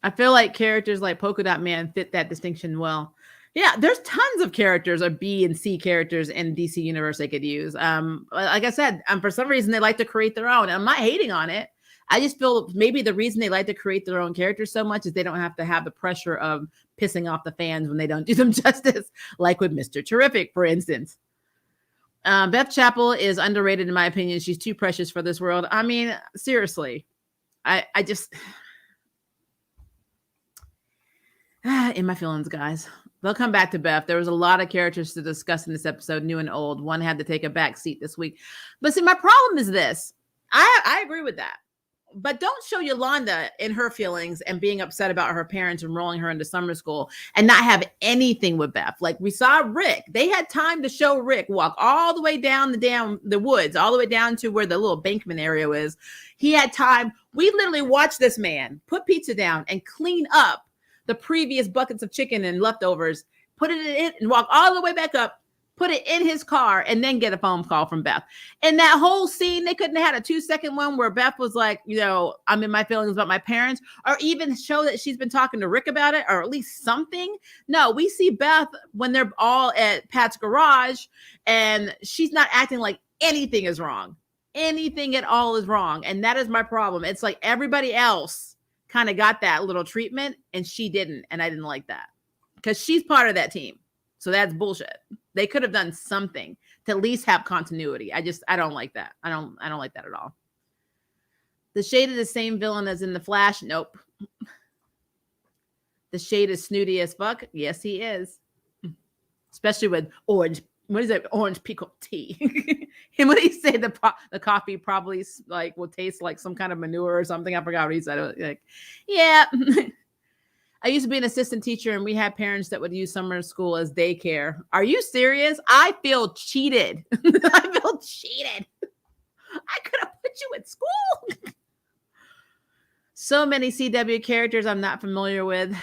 I feel like characters like Polka Dot Man fit that distinction well. Yeah, there's tons of characters or B and C characters in DC Universe they could use. Like I said, for some reason they like to create their own. I'm not hating on it. I just feel maybe the reason they like to create their own characters so much is they don't have to have the pressure of pissing off the fans when they don't do them justice, like with Mr. Terrific, for instance. Beth Chapel is underrated in my opinion. She's too precious for this world. I mean, seriously, I just... in my feelings, guys. They'll come back to Beth. There was a lot of characters to discuss in this episode, new and old. One had to take a back seat this week. But see, my problem is this. I agree with that. but don't show Yolanda in her feelings and being upset about her parents enrolling her into summer school and not have anything with Beth. Like we saw Rick, they had time to show Rick walk all the way down the woods, all the way down to where the little bankman area is. He had time. We literally watched this man put pizza down and clean up the previous buckets of chicken and leftovers, put it in and walk all the way back up, put it in his car, and then get a phone call from Beth. And that whole scene, they couldn't have had a 2-second one where Beth was like, I'm in my feelings about my parents, or even show that she's been talking to Rick about it, or at least something. No, we see Beth when they're all at Pat's garage, and she's not acting like anything is wrong. Anything at all is wrong. And that is my problem. It's like everybody else kind of got that little treatment, and she didn't. And I didn't like that because she's part of that team. So that's bullshit. They could have done something to at least have continuity. I don't like that. I don't like that at all. The Shade is the same villain as in The Flash. Nope. The Shade is snooty as fuck. Yes, he is. Especially with orange. What is it? Orange pickle tea. And when he said the coffee probably like will taste like some kind of manure or something. I forgot what he said. Like, yeah. I used to be an assistant teacher, and we had parents that would use summer school as daycare. Are you serious? I feel cheated. I feel cheated. I could have put you in school. So many CW characters I'm not familiar with.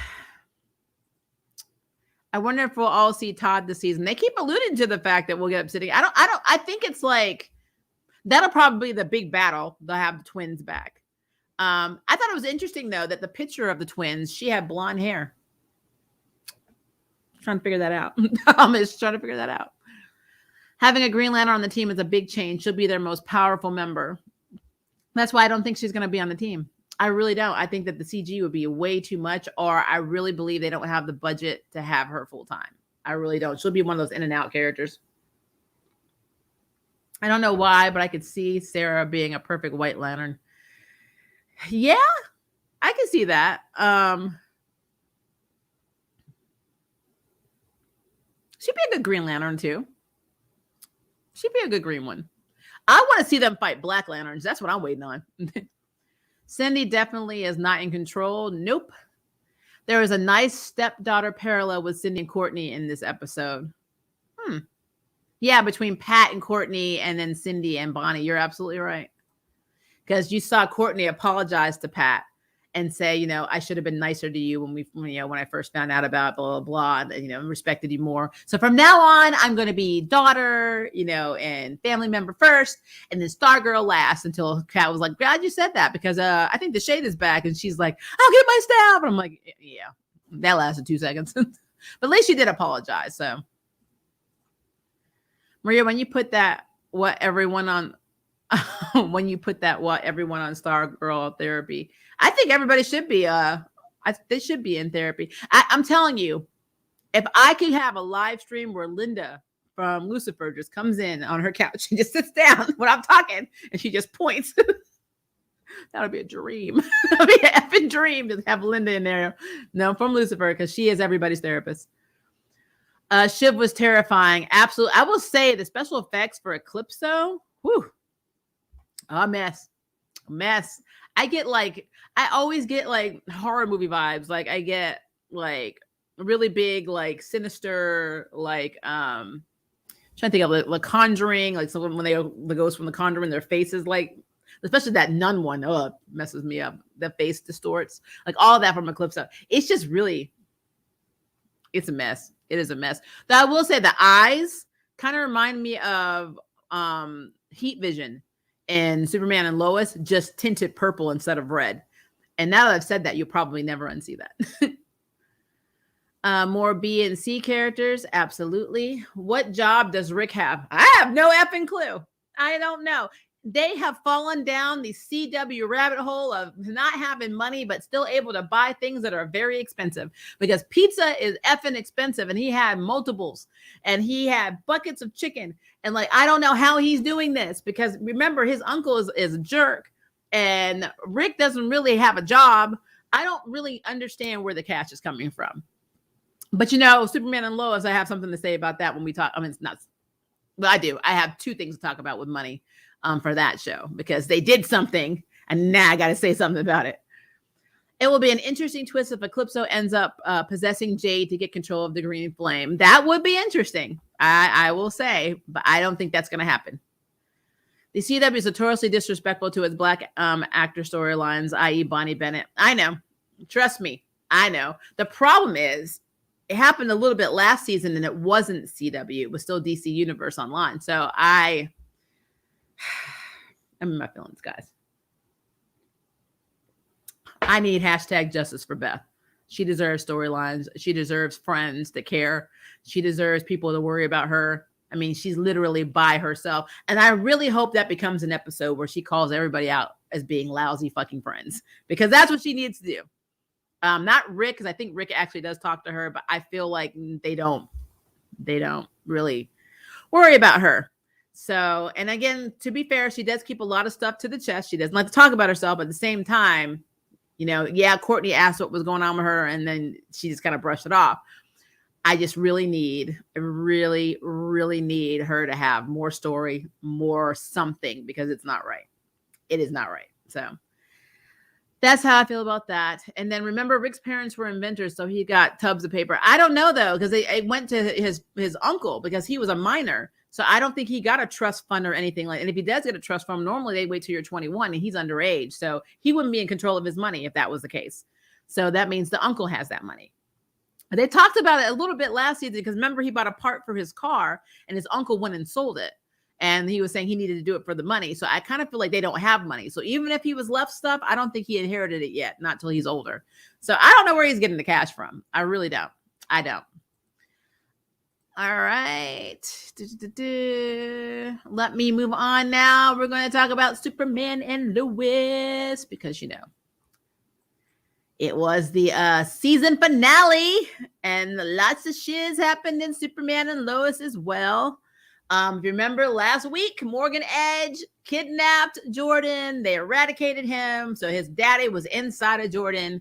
I wonder if we'll all see Todd this season. They keep alluding to the fact that we'll get Obsidian. I think it's like, that'll probably be the big battle. They'll have the twins back. I thought it was interesting though, that the picture of the twins, she had blonde hair. Trying to figure that out. I'm just trying to figure that out. Having a Green Lantern on the team is a big change. She'll be their most powerful member. That's why I don't think she's going to be on the team. I really don't. I think that the CG would be way too much, or I really believe they don't have the budget to have her full time. I really don't. She'll be one of those in and out characters. I don't know why, but I could see Sarah being a perfect White Lantern. Yeah, I can see that. She'd be a good Green Lantern too. She'd be a good green one. I want to see them fight Black Lanterns. That's what I'm waiting on. Cindy definitely is not in control. Nope. There is a nice stepdaughter parallel with Cindy and Courtney in this episode. Yeah, between Pat and Courtney, and then Cindy and Bonnie. You're absolutely right. Because you saw Courtney apologize to Pat and say, I should have been nicer to you when I first found out about blah, blah, blah, and, respected you more. So from now on, I'm going to be daughter, and family member first, and then Stargirl last, until Kat was like, glad you said that, because I think the Shade is back. And she's like, I'll get my staff. And I'm like, yeah, that lasted 2 seconds. But at least she did apologize. So Maria, when you put that, what everyone on Stargirl therapy, I think everybody should be they should be in therapy. I'm telling you, if I could have a live stream where Linda from Lucifer just comes in on her couch and just sits down when I'm talking and she just points, that would be a dream. That would be an effing dream to have Linda in there. No, from Lucifer, because she is everybody's therapist. Shiv was terrifying. Absolutely. I will say the special effects for Eclipso, whew, a mess. I always get like horror movie vibes. Like I get like really big, like sinister, like trying to think of like Conjuring, like so when the ghosts from the Conjuring, their faces, like especially that nun one, messes me up. The face distorts, like all of that from Eclipso. It's just really, it's a mess. It is a mess. Though I will say the eyes kind of remind me of Heat Vision and Superman and Lois, just tinted purple instead of red. And now that I've said that, you'll probably never unsee that. More B and C characters. Absolutely. What job does Rick have? I have no effing clue. I don't know. They have fallen down the CW rabbit hole of not having money, but still able to buy things that are very expensive, because pizza is effing expensive. And he had multiples, and he had buckets of chicken. And like, I don't know how he's doing this, because remember, his uncle is a jerk, and Rick doesn't really have a job. I don't really understand where the cash is coming from. But Superman and Lois, I have something to say about that when we talk. I mean, it's not, but I do. I have two things to talk about with money for that show, because they did something And now I got to say something about it. It will be an interesting twist if Eclipso ends up possessing Jade to get control of the Green Flame. That would be interesting, I will say, but I don't think that's going to happen. The CW is notoriously disrespectful to its black actor storylines, i.e. Bonnie Bennett. I know. Trust me. I know. The problem is it happened a little bit last season and it wasn't CW. It was still DC Universe Online. So I'm in my feelings, guys. I need hashtag justice for Beth. She deserves storylines. She deserves friends that care. She deserves people to worry about her. I mean, she's literally by herself. And I really hope that becomes an episode where she calls everybody out as being lousy fucking friends, because that's what she needs to do. Not Rick, because I think Rick actually does talk to her, but I feel like they don't really worry about her. So, and again, to be fair, she does keep a lot of stuff to the chest. She doesn't like to talk about herself, but at the same time, Courtney asked what was going on with her, and then she just kind of brushed it off. I just really need her to have more story, more something, because it's not right. It is not right. So that's how I feel about that. And then remember, Rick's parents were inventors, so he got tubs of paper. I don't know, though, because it went to his uncle because he was a minor. So I don't think he got a trust fund or anything like that. And if he does get a trust fund, normally they wait till you're 21 and he's underage. So he wouldn't be in control of his money if that was the case. So that means the uncle has that money. They talked about it a little bit last season because remember, he bought a part for his car and his uncle went and sold it. And he was saying he needed to do it for the money. So I kind of feel like they don't have money. So even if he was left stuff, I don't think he inherited it yet, not till he's older. So I don't know where he's getting the cash from. I really don't. I don't. All right. Let me move on now. We're going to talk about Superman and Lois because, it was the season finale and lots of shiz happened in Superman and Lois as well. If you remember last week, Morgan Edge kidnapped Jordan. They eradicated him. So his daddy was inside of Jordan.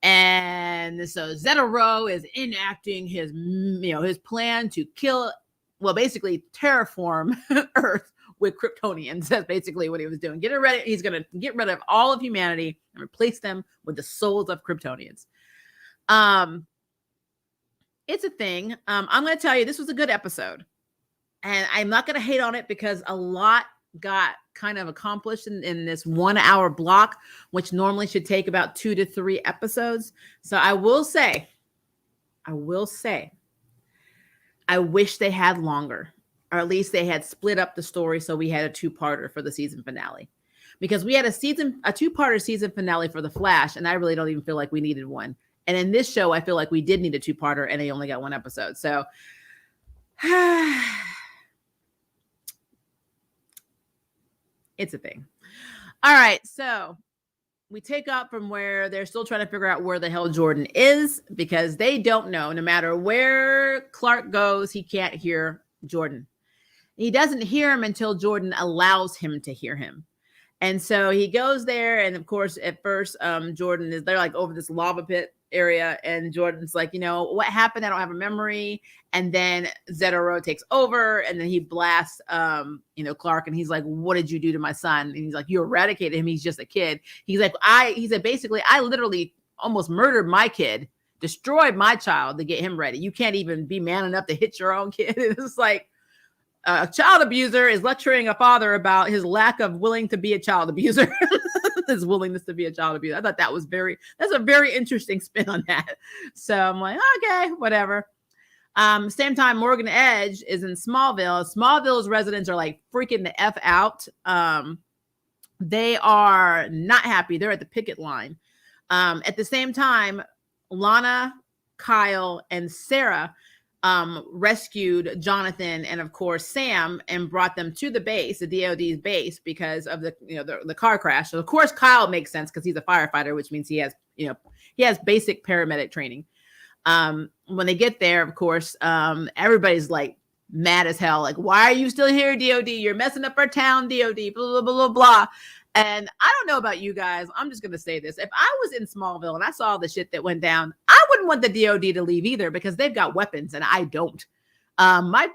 And so Zeta-Ro is enacting his plan to basically terraform Earth with Kryptonians. That's basically what he was doing. He's going to get rid of all of humanity and replace them with the souls of Kryptonians. It's a thing. I'm going to tell you, this was a good episode. And I'm not going to hate on it because a lot got kind of accomplished in this 1 hour block, which normally should take about 2 to 3 episodes. So I will say, I wish they had longer, or at least they had split up the story so we had a 2-parter for the season finale. Because we had a 2-parter season finale for The Flash, and I really don't even feel like we needed one. And in this show, I feel like we did need a 2-parter, and they only got 1 episode. So it's a thing. All right, so we take up from where they're still trying to figure out where the hell Jordan is, because they don't know. No matter where Clark goes, he can't hear Jordan. He doesn't hear him until Jordan allows him to hear him. And so he goes there, and of course, at first, Jordan they're like over this lava pit area, and Jordan's like, what happened? I don't have a memory. And then Zeta-Ro takes over, and then he blasts, Clark, and he's like, what did you do to my son? And he's like, you eradicated him. He's just a kid. He's like, he said, basically, I literally almost murdered my kid, destroyed my child to get him ready. You can't even be man enough to hit your own kid. It's like a child abuser is lecturing a father about his lack of willing to be a child abuser. His willingness to be a child abuser. I thought that's a very interesting spin on that. So I'm like, okay, whatever. Same time, Morgan Edge is in Smallville. Smallville's residents are like freaking the F out. They are not happy. They're at the picket line. At the same time, Lana, Kyle, and Sarah rescued Jonathan and of course Sam and brought them to the base, the DOD's base, because of the car crash. So of course Kyle makes sense because he's a firefighter, which means he has basic paramedic training. When they get there, of course, everybody's like mad as hell. Like, why are you still here, DOD? You're messing up our town, DOD, blah, blah, blah, blah, blah. And I don't know about you guys. I'm just going to say this. If I was in Smallville and I saw the shit that went down, I wouldn't want the DOD to leave either because they've got weapons and I don't. My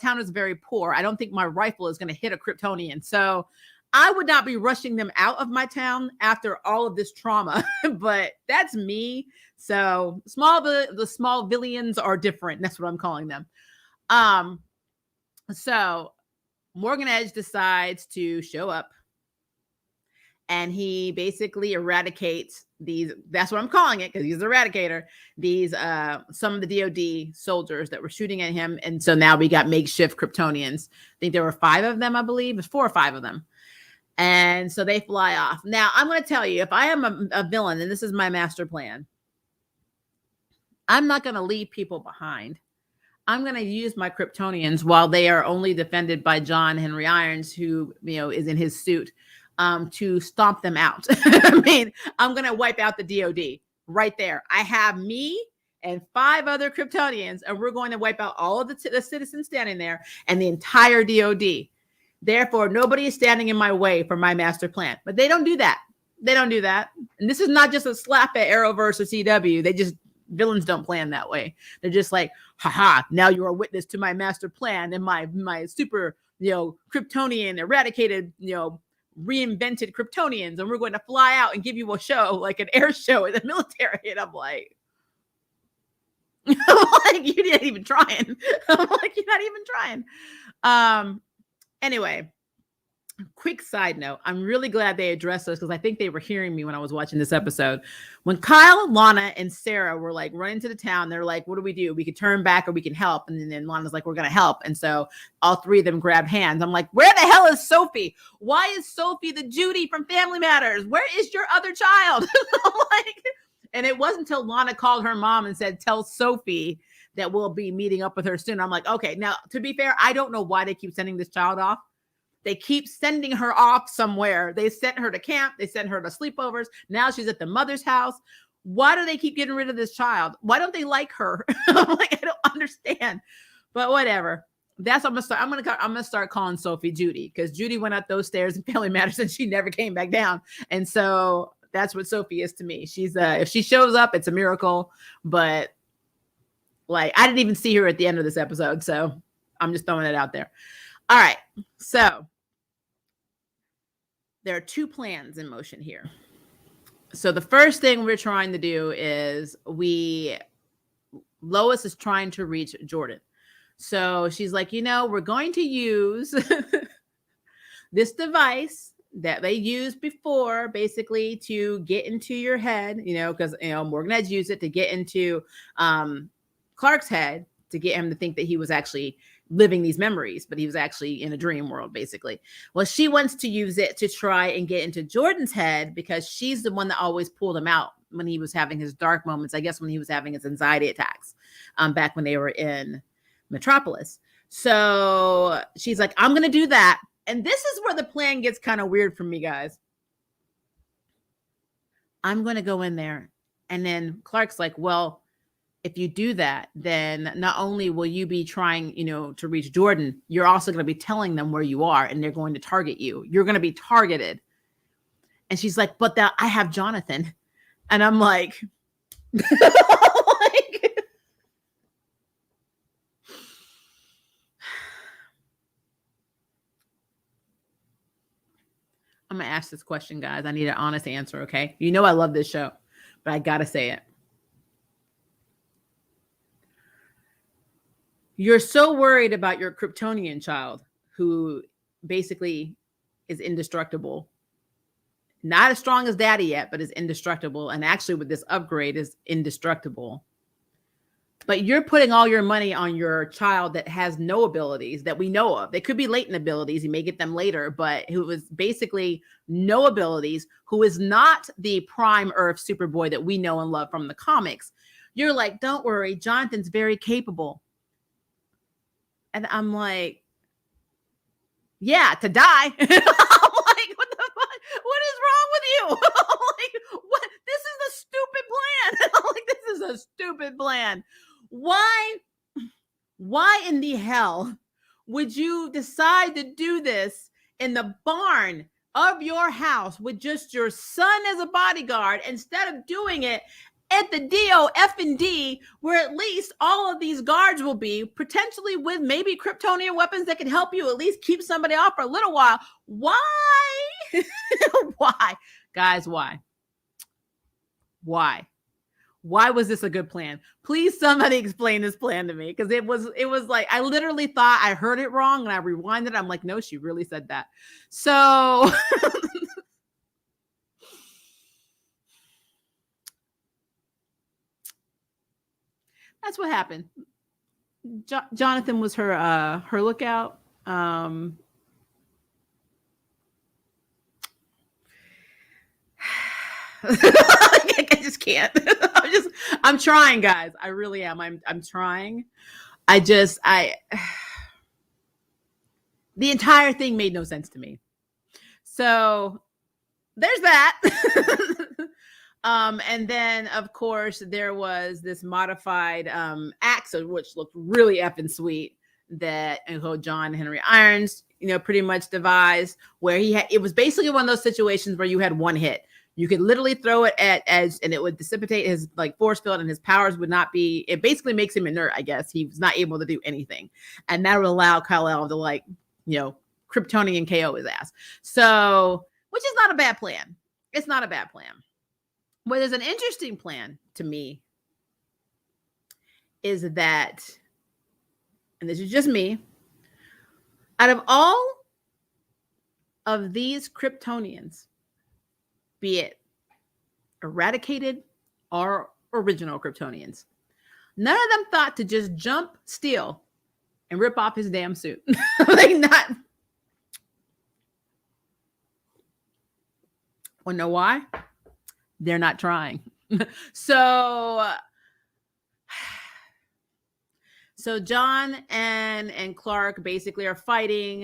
town is very poor. I don't think my rifle is going to hit a Kryptonian. So I would not be rushing them out of my town after all of this trauma, but that's me. So the small villains are different. That's what I'm calling them. Um, so Morgan Edge decides to show up, and he basically eradicates these. That's what I'm calling it, because he's an eradicator. These some of the DoD soldiers that were shooting at him, and so now we got makeshift Kryptonians. I think there were 5 of them, I believe. It's 4 or 5 of them. And so they fly off. Now, I'm going to tell you, if I am a villain, and this is my master plan, I'm not going to leave people behind. I'm going to use my Kryptonians while they are only defended by John Henry Irons, who, is in his suit, to stomp them out. I mean, I'm going to wipe out the DoD right there. I have me and 5 other Kryptonians, and we're going to wipe out all of the citizens standing there and the entire DoD. Therefore, nobody is standing in my way for my master plan. But they don't do that. They don't do that. And this is not just a slap at Arrowverse or CW. Villains don't plan that way. They're just like, haha, now you're a witness to my master plan and my super, Kryptonian eradicated, reinvented Kryptonians. And we're going to fly out and give you a show, like an air show in the military. And I'm like, you're not even trying. I'm like, you're not even trying. Anyway, quick side note. I'm really glad they addressed this, because I think they were hearing me when I was watching this episode. When Kyle, Lana, and Sarah were like running to the town, they're like, what do? We could turn back or we can help. And then Lana's like, we're going to help. And so all 3 of them grabbed hands. I'm like, where the hell is Sophie? Why is Sophie the Judy from Family Matters? Where is your other child? And it wasn't until Lana called her mom and said, tell Sophie that we'll be meeting up with her soon. I'm like, okay, now to be fair, I don't know why they keep sending this child off. They keep sending her off somewhere. They sent her to camp. They sent her to sleepovers. Now she's at the mother's house. Why do they keep getting rid of this child? Why don't they like her? I'm like, I don't understand, but whatever. That's what I'm gonna start. I'm gonna start calling Sophie Judy, because Judy went up those stairs in Family Matters and she never came back down. And so that's what Sophie is to me. She's if she shows up, it's a miracle, but like, I didn't even see her at the end of this episode, so I'm just throwing it out there. All right, so there are 2 plans in motion here. So the first thing we're trying to do is Lois is trying to reach Jordan. So she's like, we're going to use this device that they used before, basically to get into your head, because, Morgan had used it to get into Clark's head, to get him to think that he was actually living these memories, but he was actually in a dream world, basically. Well, she wants to use it to try and get into Jordan's head, because she's the one that always pulled him out when he was having his dark moments, I guess when he was having his anxiety attacks, back when they were in Metropolis. So she's like, I'm going to do that. And this is where the plan gets kind of weird for me, guys. I'm going to go in there. And then Clark's like, well, if you do that, then not only will you be trying, to reach Jordan, you're also going to be telling them where you are, and they're going to target you. You're going to be targeted. And she's like, but I have Jonathan. And I'm like, I'm going to ask this question, guys. I need an honest answer, okay? I love this show, but I got to say it. You're so worried about your Kryptonian child, who basically is indestructible. Not as strong as Daddy yet, but is indestructible. And actually with this upgrade is indestructible. But you're putting all your money on your child that has no abilities that we know of. They could be latent abilities. You may get them later, but who is basically no abilities, who is not the Prime Earth Superboy that we know and love from the comics. You're like, don't worry, Jonathan's very capable. And I'm like, yeah, to die. I'm like, what the fuck? What is wrong with you? I'm like, what? This is a stupid plan. I'm like, this is a stupid plan. Why in the hell would you decide to do this in the barn of your house with just your son as a bodyguard, instead of doing it at the DOF&D, where at least all of these guards will be, potentially with maybe Kryptonian weapons that can help you at least keep somebody off for a little while? Why Why? Guys, why? Why? Why was this a good plan? Please somebody explain this plan to me, because it was like I literally thought I heard it wrong and I rewinded. I'm like, no, she really said that. So that's what happened. Jonathan was her lookout. I just can't. I'm trying, guys. I really am. I'm trying. The entire thing made no sense to me. So there's that. And then of course there was this modified axe, which looked really effing sweet, that John Henry Irons, pretty much devised, where it was basically one of those situations where you had one hit. You could literally throw it at Edge and it would dissipate his force field, and his powers would not be, it basically makes him inert, I guess. He was not able to do anything. And that would allow Kal-El to Kryptonian KO his ass. So, which is not a bad plan. It's not a bad plan. What is an interesting plan to me is that, and this is just me, out of all of these Kryptonians, be it eradicated or original Kryptonians, none of them thought to just jump, steal, and rip off his damn suit. Not. Well, know why? They're not trying. So John and Clark basically are fighting.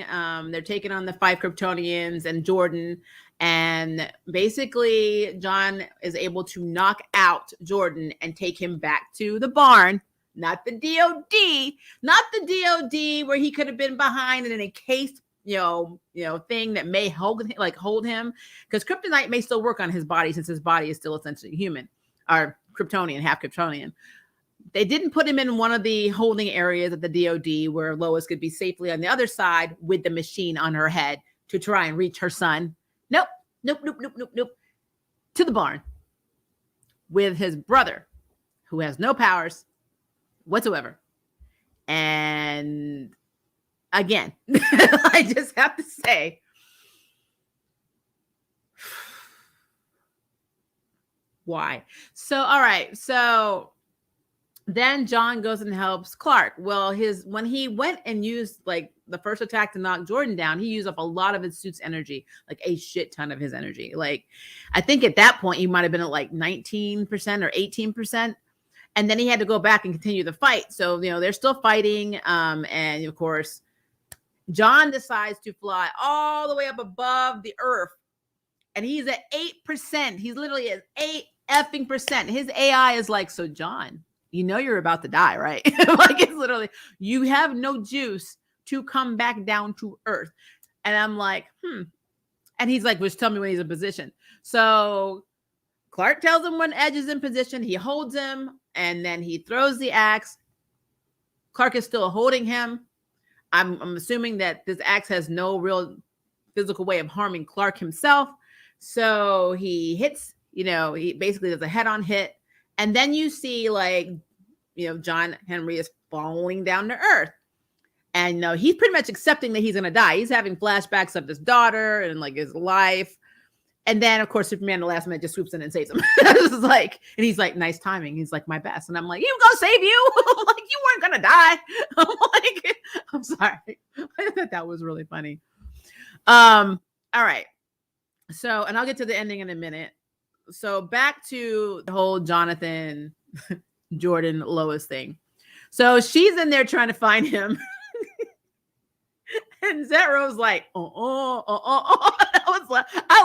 They're taking on the 5 Kryptonians and Jordan. And basically, John is able to knock out Jordan and take him back to the barn. Not the DOD where he could have been behind in an encased, thing that may hold him, because kryptonite may still work on his body, since his body is still essentially human, or Kryptonian, half Kryptonian. They didn't put him in one of the holding areas at the DOD where Lois could be safely on the other side with the machine on her head to try and reach her son. Nope. To the barn with his brother, who has no powers whatsoever. And again, I just have to say, why? So, all right. So then John goes and helps Clark. Well, when he went and used the first attack to knock Jordan down, he used up a lot of his suit's energy, a shit ton of his energy. I think at that point he might have been at 19% or 18%. And then he had to go back and continue the fight. So, they're still fighting. And of course, John decides to fly all the way up above the earth. And he's at 8%. He's literally at 8% His AI is like, so John, you're about to die, right? It's literally, you have no juice to come back down to earth. And I'm like, And he's like, just tell me when he's in position. So Clark tells him when Edge is in position. He holds him, and then he throws the axe. Clark is still holding him. I'm assuming that this axe has no real physical way of harming Clark himself. So he hits, he basically does a head-on hit. And then you see John Henry is falling down to earth. And he's pretty much accepting that he's going to die. He's having flashbacks of his daughter and his life. And then, of course, Superman, the last minute, just swoops in and saves him. And he's like, nice timing. He's like, my best. And I'm like, you gonna save you? You weren't gonna die. I'm sorry. I thought that was really funny. All right. So, and I'll get to the ending in a minute. So back to the whole Jonathan, Jordan, Lois thing. So she's in there trying to find him. And Zero's like, I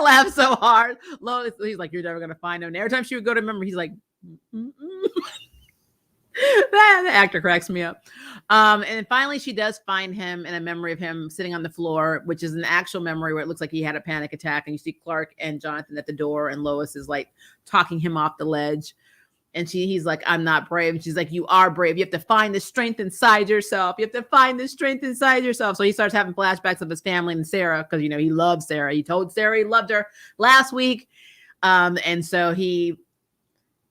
laughed so hard. Lois, he's like, you're never going to find him. And every time she would go to remember, he's like, that actor cracks me up. And finally, she does find him in a memory of him sitting on the floor, which is an actual memory where it looks like he had a panic attack. And you see Clark and Jonathan at the door, and Lois is talking him off the ledge. And he's like, I'm not brave. And she's like, you are brave. You have to find the strength inside yourself. You have to find the strength inside yourself. So he starts having flashbacks of his family and Sarah, because, you know, he loves Sarah. He told Sarah he loved her last week. And so he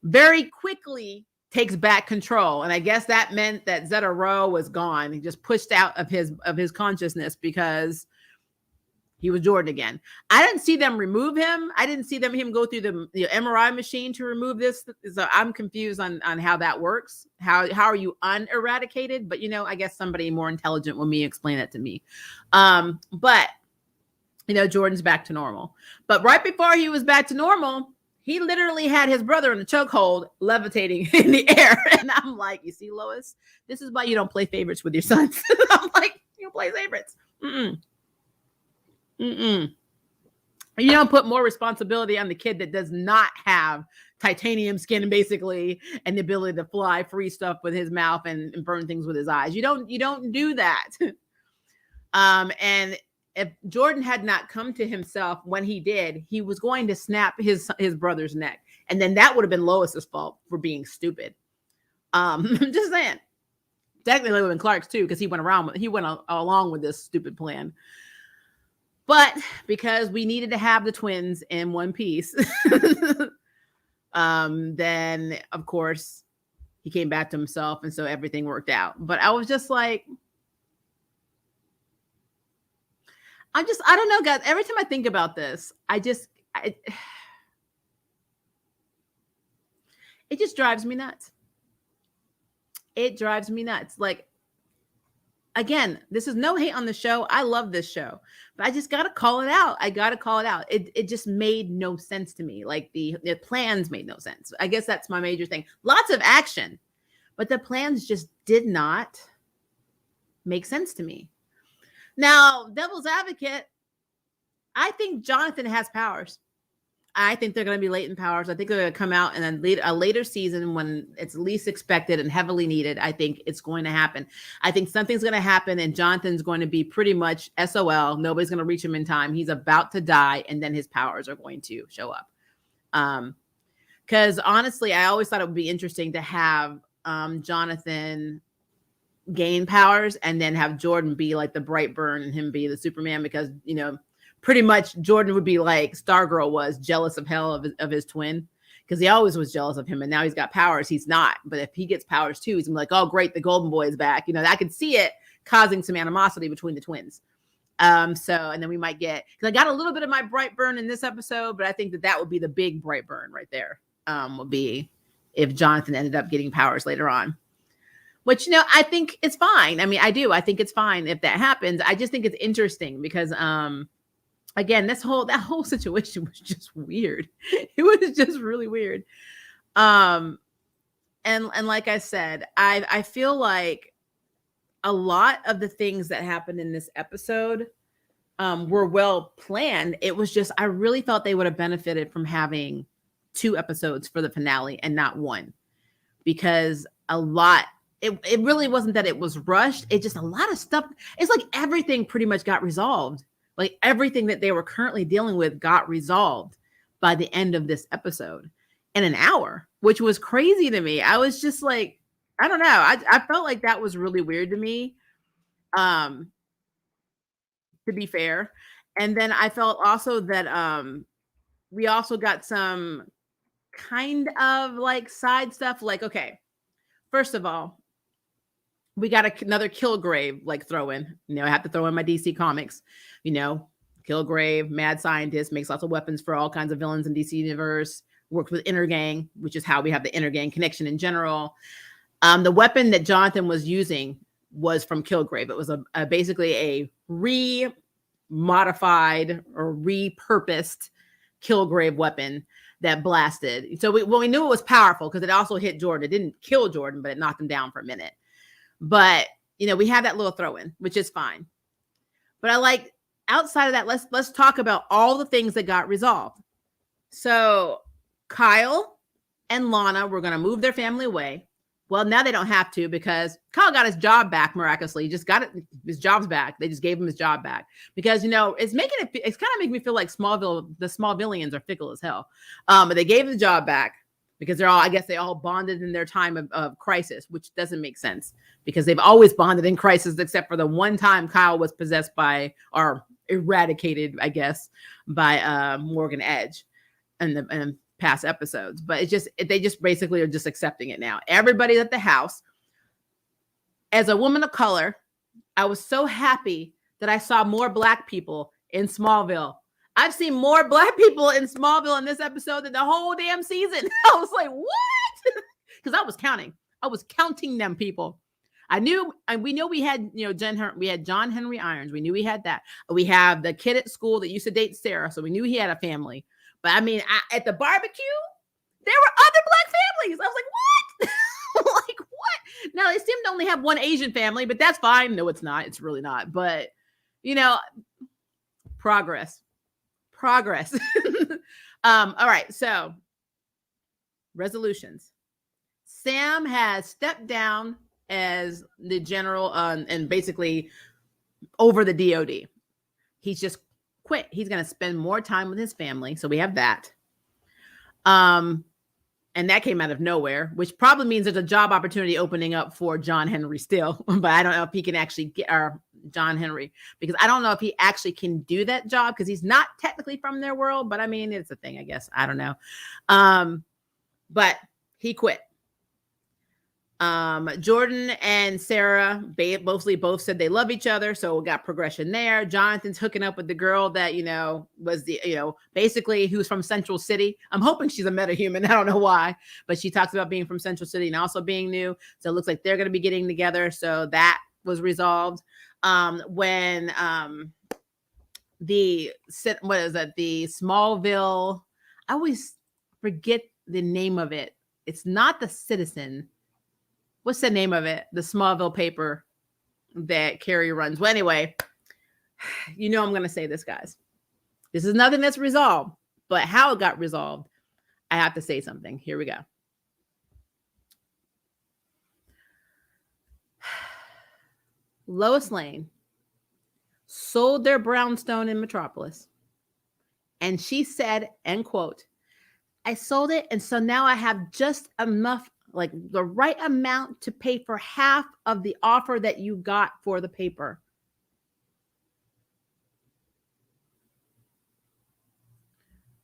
very quickly takes back control. And I guess that meant that Zeta Rho was gone. He just pushed out of his consciousness because he was Jordan again. I didn't see them remove him. I didn't see him go through the MRI machine to remove this. So I'm confused on how that works. How are you uneradicated? But, you know, I guess somebody more intelligent will explain that to me. But, you know, Jordan's back to normal. But right before he was back to normal, he literally had his brother in the chokehold, levitating in the air. And I'm like, you see, Lois, this is why you don't play favorites with your sons. I'm like, you don't play favorites. You don't put more responsibility on the kid that does not have titanium skin, basically, and the ability to fly, free stuff with his mouth and burn things with his eyes. You don't do that. And if Jordan had not come to himself when he did, he was going to snap his brother's neck, and then that would have been Lois's fault for being stupid. Just saying. Technically, it would have been Clark's too, because he went along with this stupid plan. But because we needed to have the twins in one piece, then of course he came back to himself, and so everything worked out. But I was just like, I don't know, guys. Every time I think about this, it just drives me nuts. It drives me nuts. Like, again, this is no hate on the show. I love this show, but I just got to call it out. It just made no sense to me. Like the plans made no sense. I guess that's my major thing. Lots of action, but the plans just did not make sense to me. Now, devil's advocate, I think Jonathan has powers. I think they're going to be latent powers. I think they're going to come out in a later season when it's least expected and heavily needed. I think it's going to happen. I think something's going to happen, and Jonathan's going to be pretty much SOL. Nobody's going to reach him in time. He's about to die, and then his powers are going to show up. Because honestly, I always thought it would be interesting to have Jonathan gain powers and then have Jordan be like the Brightburn and him be the Superman, because, you know, pretty much Jordan would be like Stargirl was, jealous of hell of his twin, because he always was jealous of him, and now he's got powers. He's not, but if he gets powers too, he's gonna be like, oh great, the golden boy is back. You know, I could see it causing some animosity between the twins. And then we might get, because I got a little bit of my Brightburn in this episode, but I think that would be the big Brightburn right there. Would be if Jonathan ended up getting powers later on. Which, you know, I think it's fine. I mean, I think it's fine if that happens. I just think it's interesting because, again, that whole situation was just weird. It was just really weird. And like I said, I feel like a lot of the things that happened in this episode were well planned. It was just, I really thought they would have benefited from having 2 episodes for the finale and not 1, because it really wasn't that it was rushed. It just, a lot of stuff. It's like everything pretty much got resolved. Like everything that they were currently dealing with got resolved by the end of this episode in an hour, which was crazy to me. I was just like, I don't know. I felt like that was really weird to me, to be fair. And then I felt also that we also got some kind of like side stuff. Like, okay, first of all, we got another Kilgrave like throw in. You know, I have to throw in my DC comics. You know, Kilgrave, mad scientist, makes lots of weapons for all kinds of villains in DC universe. Worked with Intergang, which is how we have the Intergang connection in general. The weapon that Jonathan was using was from Kilgrave. It was basically a re-modified or repurposed Kilgrave weapon that blasted. So we knew it was powerful because it also hit Jordan. It didn't kill Jordan, but it knocked him down for a minute. But, you know, we have that little throw in, which is fine. But I like, outside of that, let's talk about all the things that got resolved. So Kyle and Lana were going to move their family away. Well, now they don't have to, because Kyle got his job back miraculously. He just got it. His job's back. They just gave him his job back because, you know, it's kind of making me feel like the Smallvillians are fickle as hell. But they gave him the job back. because I guess they all bonded in their time of crisis, which doesn't make sense because they've always bonded in crisis, except for the one time Kyle was possessed by, or eradicated, I guess, by Morgan Edge in past episodes. But they just basically are just accepting it now. Everybody at the house. As a woman of color, I was so happy that I saw more Black people in Smallville. I've seen more Black people in Smallville in this episode than the whole damn season. I was like, what? Because I was counting. I was counting them people. We knew we had, we had John Henry Irons. We knew we had that. We have the kid at school that used to date Sarah. So we knew he had a family. But I mean, at the barbecue, there were other Black families. I was like, what? Like, what? Now, they seem to only have one Asian family, but that's fine. No, it's not. It's really not. But, progress. All right. So, resolutions. Sam has stepped down as the general and basically over the DOD. He's just quit. He's going to spend more time with his family. So we have that. And that came out of nowhere, which probably means there's a job opportunity opening up for John Henry still. But I don't know if he can actually get John Henry, because I don't know if he actually can do that job because he's not technically from their world. But I mean, it's a thing, I guess. I don't know. But he quit. Jordan and Sarah both said they love each other, so we got progression there. Jonathan's hooking up with the girl that was basically who's from Central City. I'm hoping she's a metahuman. I don't know why, but she talks about being from Central City and also being new. So it looks like they're going to be getting together. So that was resolved. When the Smallville, I always forget the name of it. It's not the Citizen. What's the name of it? The Smallville paper that Carrie runs. Well, anyway, I'm going to say this, guys. This is nothing that's resolved, but how it got resolved, I have to say something. Here we go. Lois Lane sold their brownstone in Metropolis, and she said, end quote, I sold it, and so now I have just enough, like the right amount to pay for half of the offer that you got for the paper.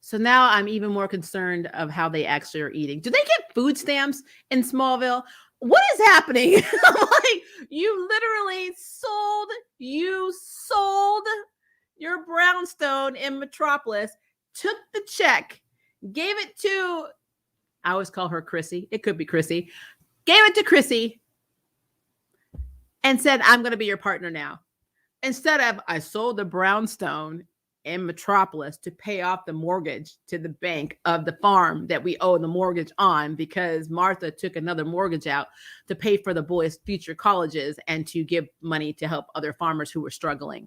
So now I'm even more concerned of how they actually are eating. Do they get food stamps in Smallville? What is happening? Like, you literally sold your brownstone in Metropolis, took the check, gave it to, I always call her Chrissy. It could be Chrissy. Gave it to Chrissy and said, I'm going to be your partner now. Instead of, I sold the brownstone in Metropolis to pay off the mortgage to the bank of the farm that we owe the mortgage on, because Martha took another mortgage out to pay for the boys' future colleges and to give money to help other farmers who were struggling.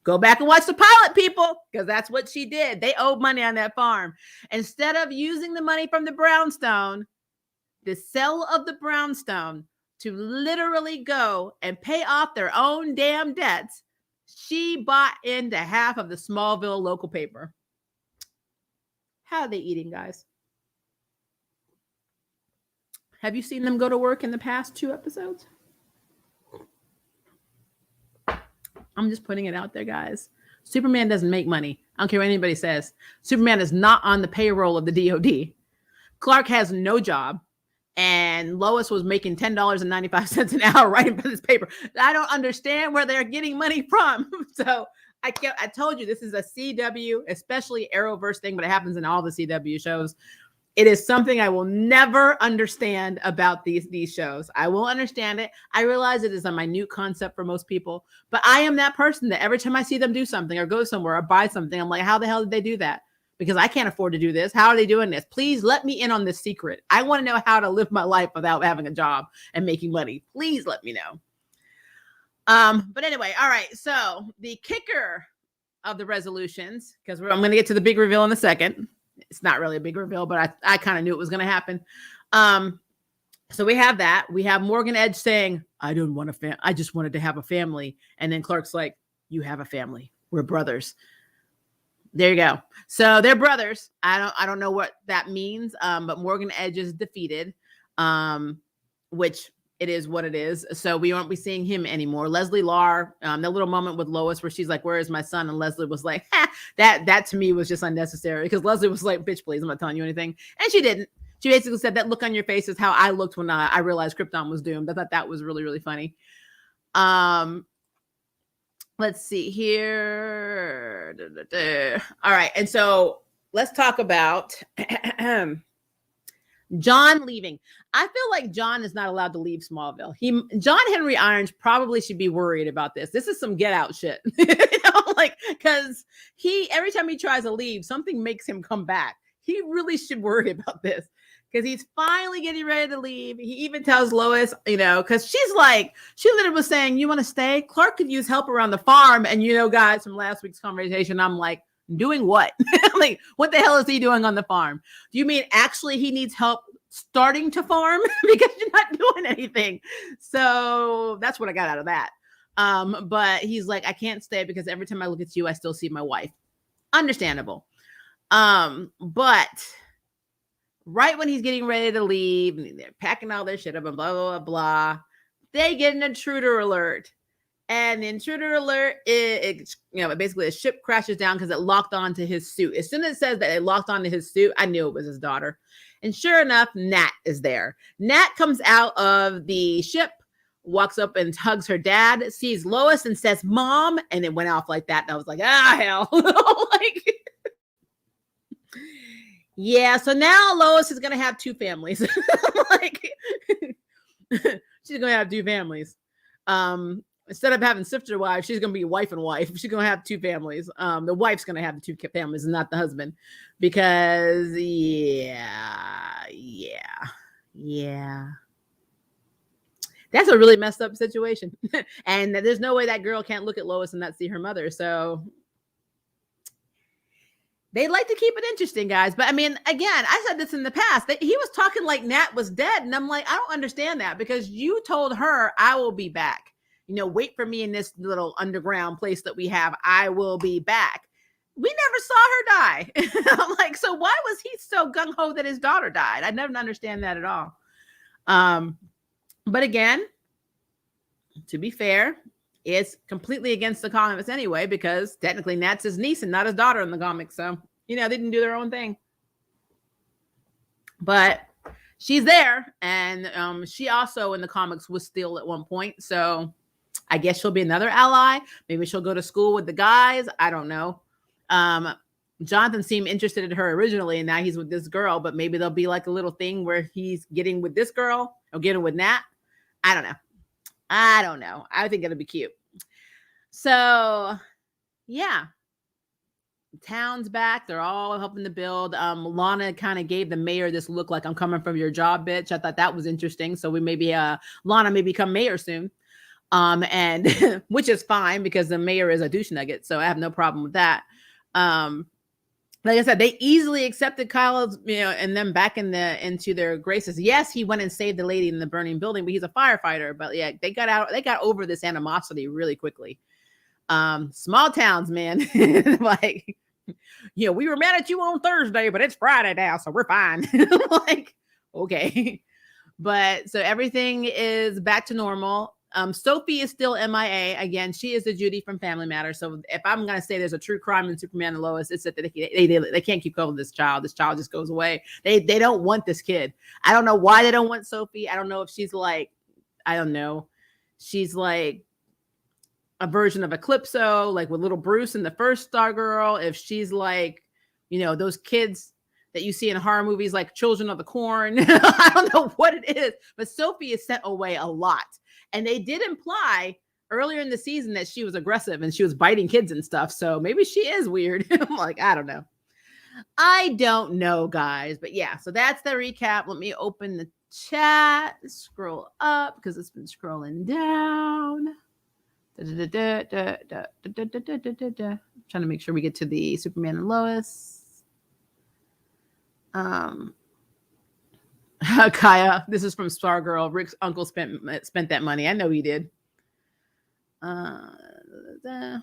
Go back and watch the pilot, people, because that's what she did. They owed money on that farm. Instead of using the money from the brownstone, the sale of the brownstone, to literally go and pay off their own damn debts, she bought into half of the Smallville local paper. How are they eating, guys? Have you seen them go to work in the past 2 episodes? I'm just putting it out there, guys. Superman doesn't make money. I don't care what anybody says. Superman is not on the payroll of the DOD. Clark has no job. And Lois was making $10.95 an hour writing for this paper. I don't understand where they're getting money from. So I told you this is a CW, especially Arrowverse thing, but it happens in all the CW shows. It is something I will never understand about these shows. I will understand it. I realize it is a minute concept for most people, but I am that person that every time I see them do something or go somewhere or buy something, I'm like, how the hell did they do that? Because I can't afford to do this. How are they doing this? Please let me in on this secret. I want to know how to live my life without having a job and making money. Please let me know. But anyway, all right. So the kicker of the resolutions, because I'm going to get to the big reveal in a second. It's not really a big reveal, but I kind of knew it was going to happen. So we have that. We have Morgan Edge saying, I don't want a family. I just wanted to have a family. And then Clark's like, you have a family. We're brothers. There you go. So they're brothers. I don't know what that means. But Morgan Edge is defeated. Which it is what it is. So we won't be seeing him anymore. Leslie Lar, that little moment with Lois where she's like, "Where is my son?" And Leslie was like, ha, that to me was just unnecessary because Leslie was like, "Bitch, please, I'm not telling you anything," and she didn't. She basically said that look on your face is how I looked when I realized Krypton was doomed. I thought that was really, really funny. Let's see here. All right. And so let's talk about John leaving. I feel like John is not allowed to leave Smallville. John Henry Irons probably should be worried about this. This is some get out shit. Like, because every time he tries to leave, something makes him come back. He really should worry about this. Because he's finally getting ready to leave. He even tells Lois, because she literally was saying, "You want to stay? Clark could use help around the farm." And guys, from last week's conversation, I'm like, doing what? Like, what the hell is he doing on the farm? Do you mean actually he needs help starting to farm? Because you're not doing anything. So that's what I got out of that. But he's like, "I can't stay because every time I look at you, I still see my wife." Understandable. But right when he's getting ready to leave, and they're packing all their shit up and blah, blah, blah, blah, they get an intruder alert. And the intruder alert, basically a ship crashes down because it locked onto his suit. As soon as it says that it locked onto his suit, I knew it was his daughter. And sure enough, Nat is there. Nat comes out of the ship, walks up and hugs her dad, sees Lois and says, "Mom," and it went off like that. And I was like, hell. Like, yeah, so now Lois is going to have two families. Like, she's going to have two families. Instead of having sister wives, she's going to be wife and wife. She's going to have two families. The wife's going to have the two families and not the husband. Because, yeah. That's a really messed up situation. And there's no way that girl can't look at Lois and not see her mother. So they like to keep it interesting, guys. But I mean, again, I said this in the past, that he was talking like Nat was dead. And I'm like, I don't understand that, because you told her, "I will be back. Wait for me in this little underground place that we have. I will be back." We never saw her die. I'm like, so why was he so gung-ho that his daughter died? I never understand that at all. But again, to be fair, it's completely against the comics anyway, because technically Nat's his niece and not his daughter in the comics. So, they didn't do their own thing. But she's there. And she also in the comics was Steel at one point. So I guess she'll be another ally. Maybe she'll go to school with the guys. I don't know. Jonathan seemed interested in her originally, and now he's with this girl. But maybe there'll be like a little thing where he's getting with this girl or getting with Nat. I don't know. I think it'll be cute. So, yeah. Town's back. They're all helping to build. Lana kind of gave the mayor this look like, "I'm coming from your job, bitch." I thought that was interesting. So we maybe Lana may become mayor soon. And which is fine because the mayor is a douche nugget. So I have no problem with that. Like I said, they easily accepted Kyle, and them back into their graces. Yes, he went and saved the lady in the burning building, but he's a firefighter. But yeah, they got over this animosity really quickly. Small towns, man. Like, we were mad at you on Thursday, but it's Friday now, so we're fine. Like, okay. But so everything is back to normal. Sophie is still MIA. Again, she is the Judy from Family Matters. So if I'm going to say there's a true crime in Superman and Lois, it's that they can't keep going with this child. This child just goes away. They don't want this kid. I don't know why they don't want Sophie. I don't know if she's like, I don't know. She's like a version of Eclipso, like with little Bruce in the first Stargirl. If she's like, those kids that you see in horror movies, like Children of the Corn. I don't know what it is, but Sophie is sent away a lot. And they did imply earlier in the season that she was aggressive and she was biting kids and stuff. So maybe she is weird. I'm like, I don't know. I don't know, guys. But yeah, so that's the recap. Let me open the chat, scroll up because it's been scrolling down. Trying to make sure we get to the Superman and Lois. Kaya, this is from Stargirl. Rick's uncle spent that money. I know he did. Okay.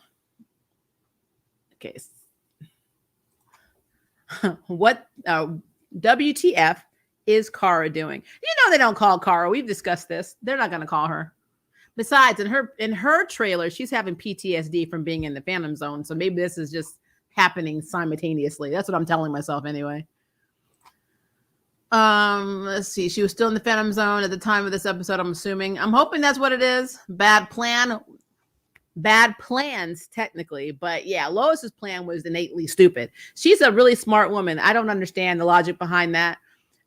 What WTF is Kara doing? They don't call Kara. We've discussed this. They're not going to call her. Besides, in her trailer, she's having PTSD from being in the Phantom Zone. So maybe this is just happening simultaneously. That's what I'm telling myself anyway. Let's see. She was still in the Phantom Zone at the time of this episode, I'm assuming. I'm hoping that's what it is. Bad plans, technically. But yeah, Lois's plan was innately stupid. She's a really smart woman. I don't understand the logic behind that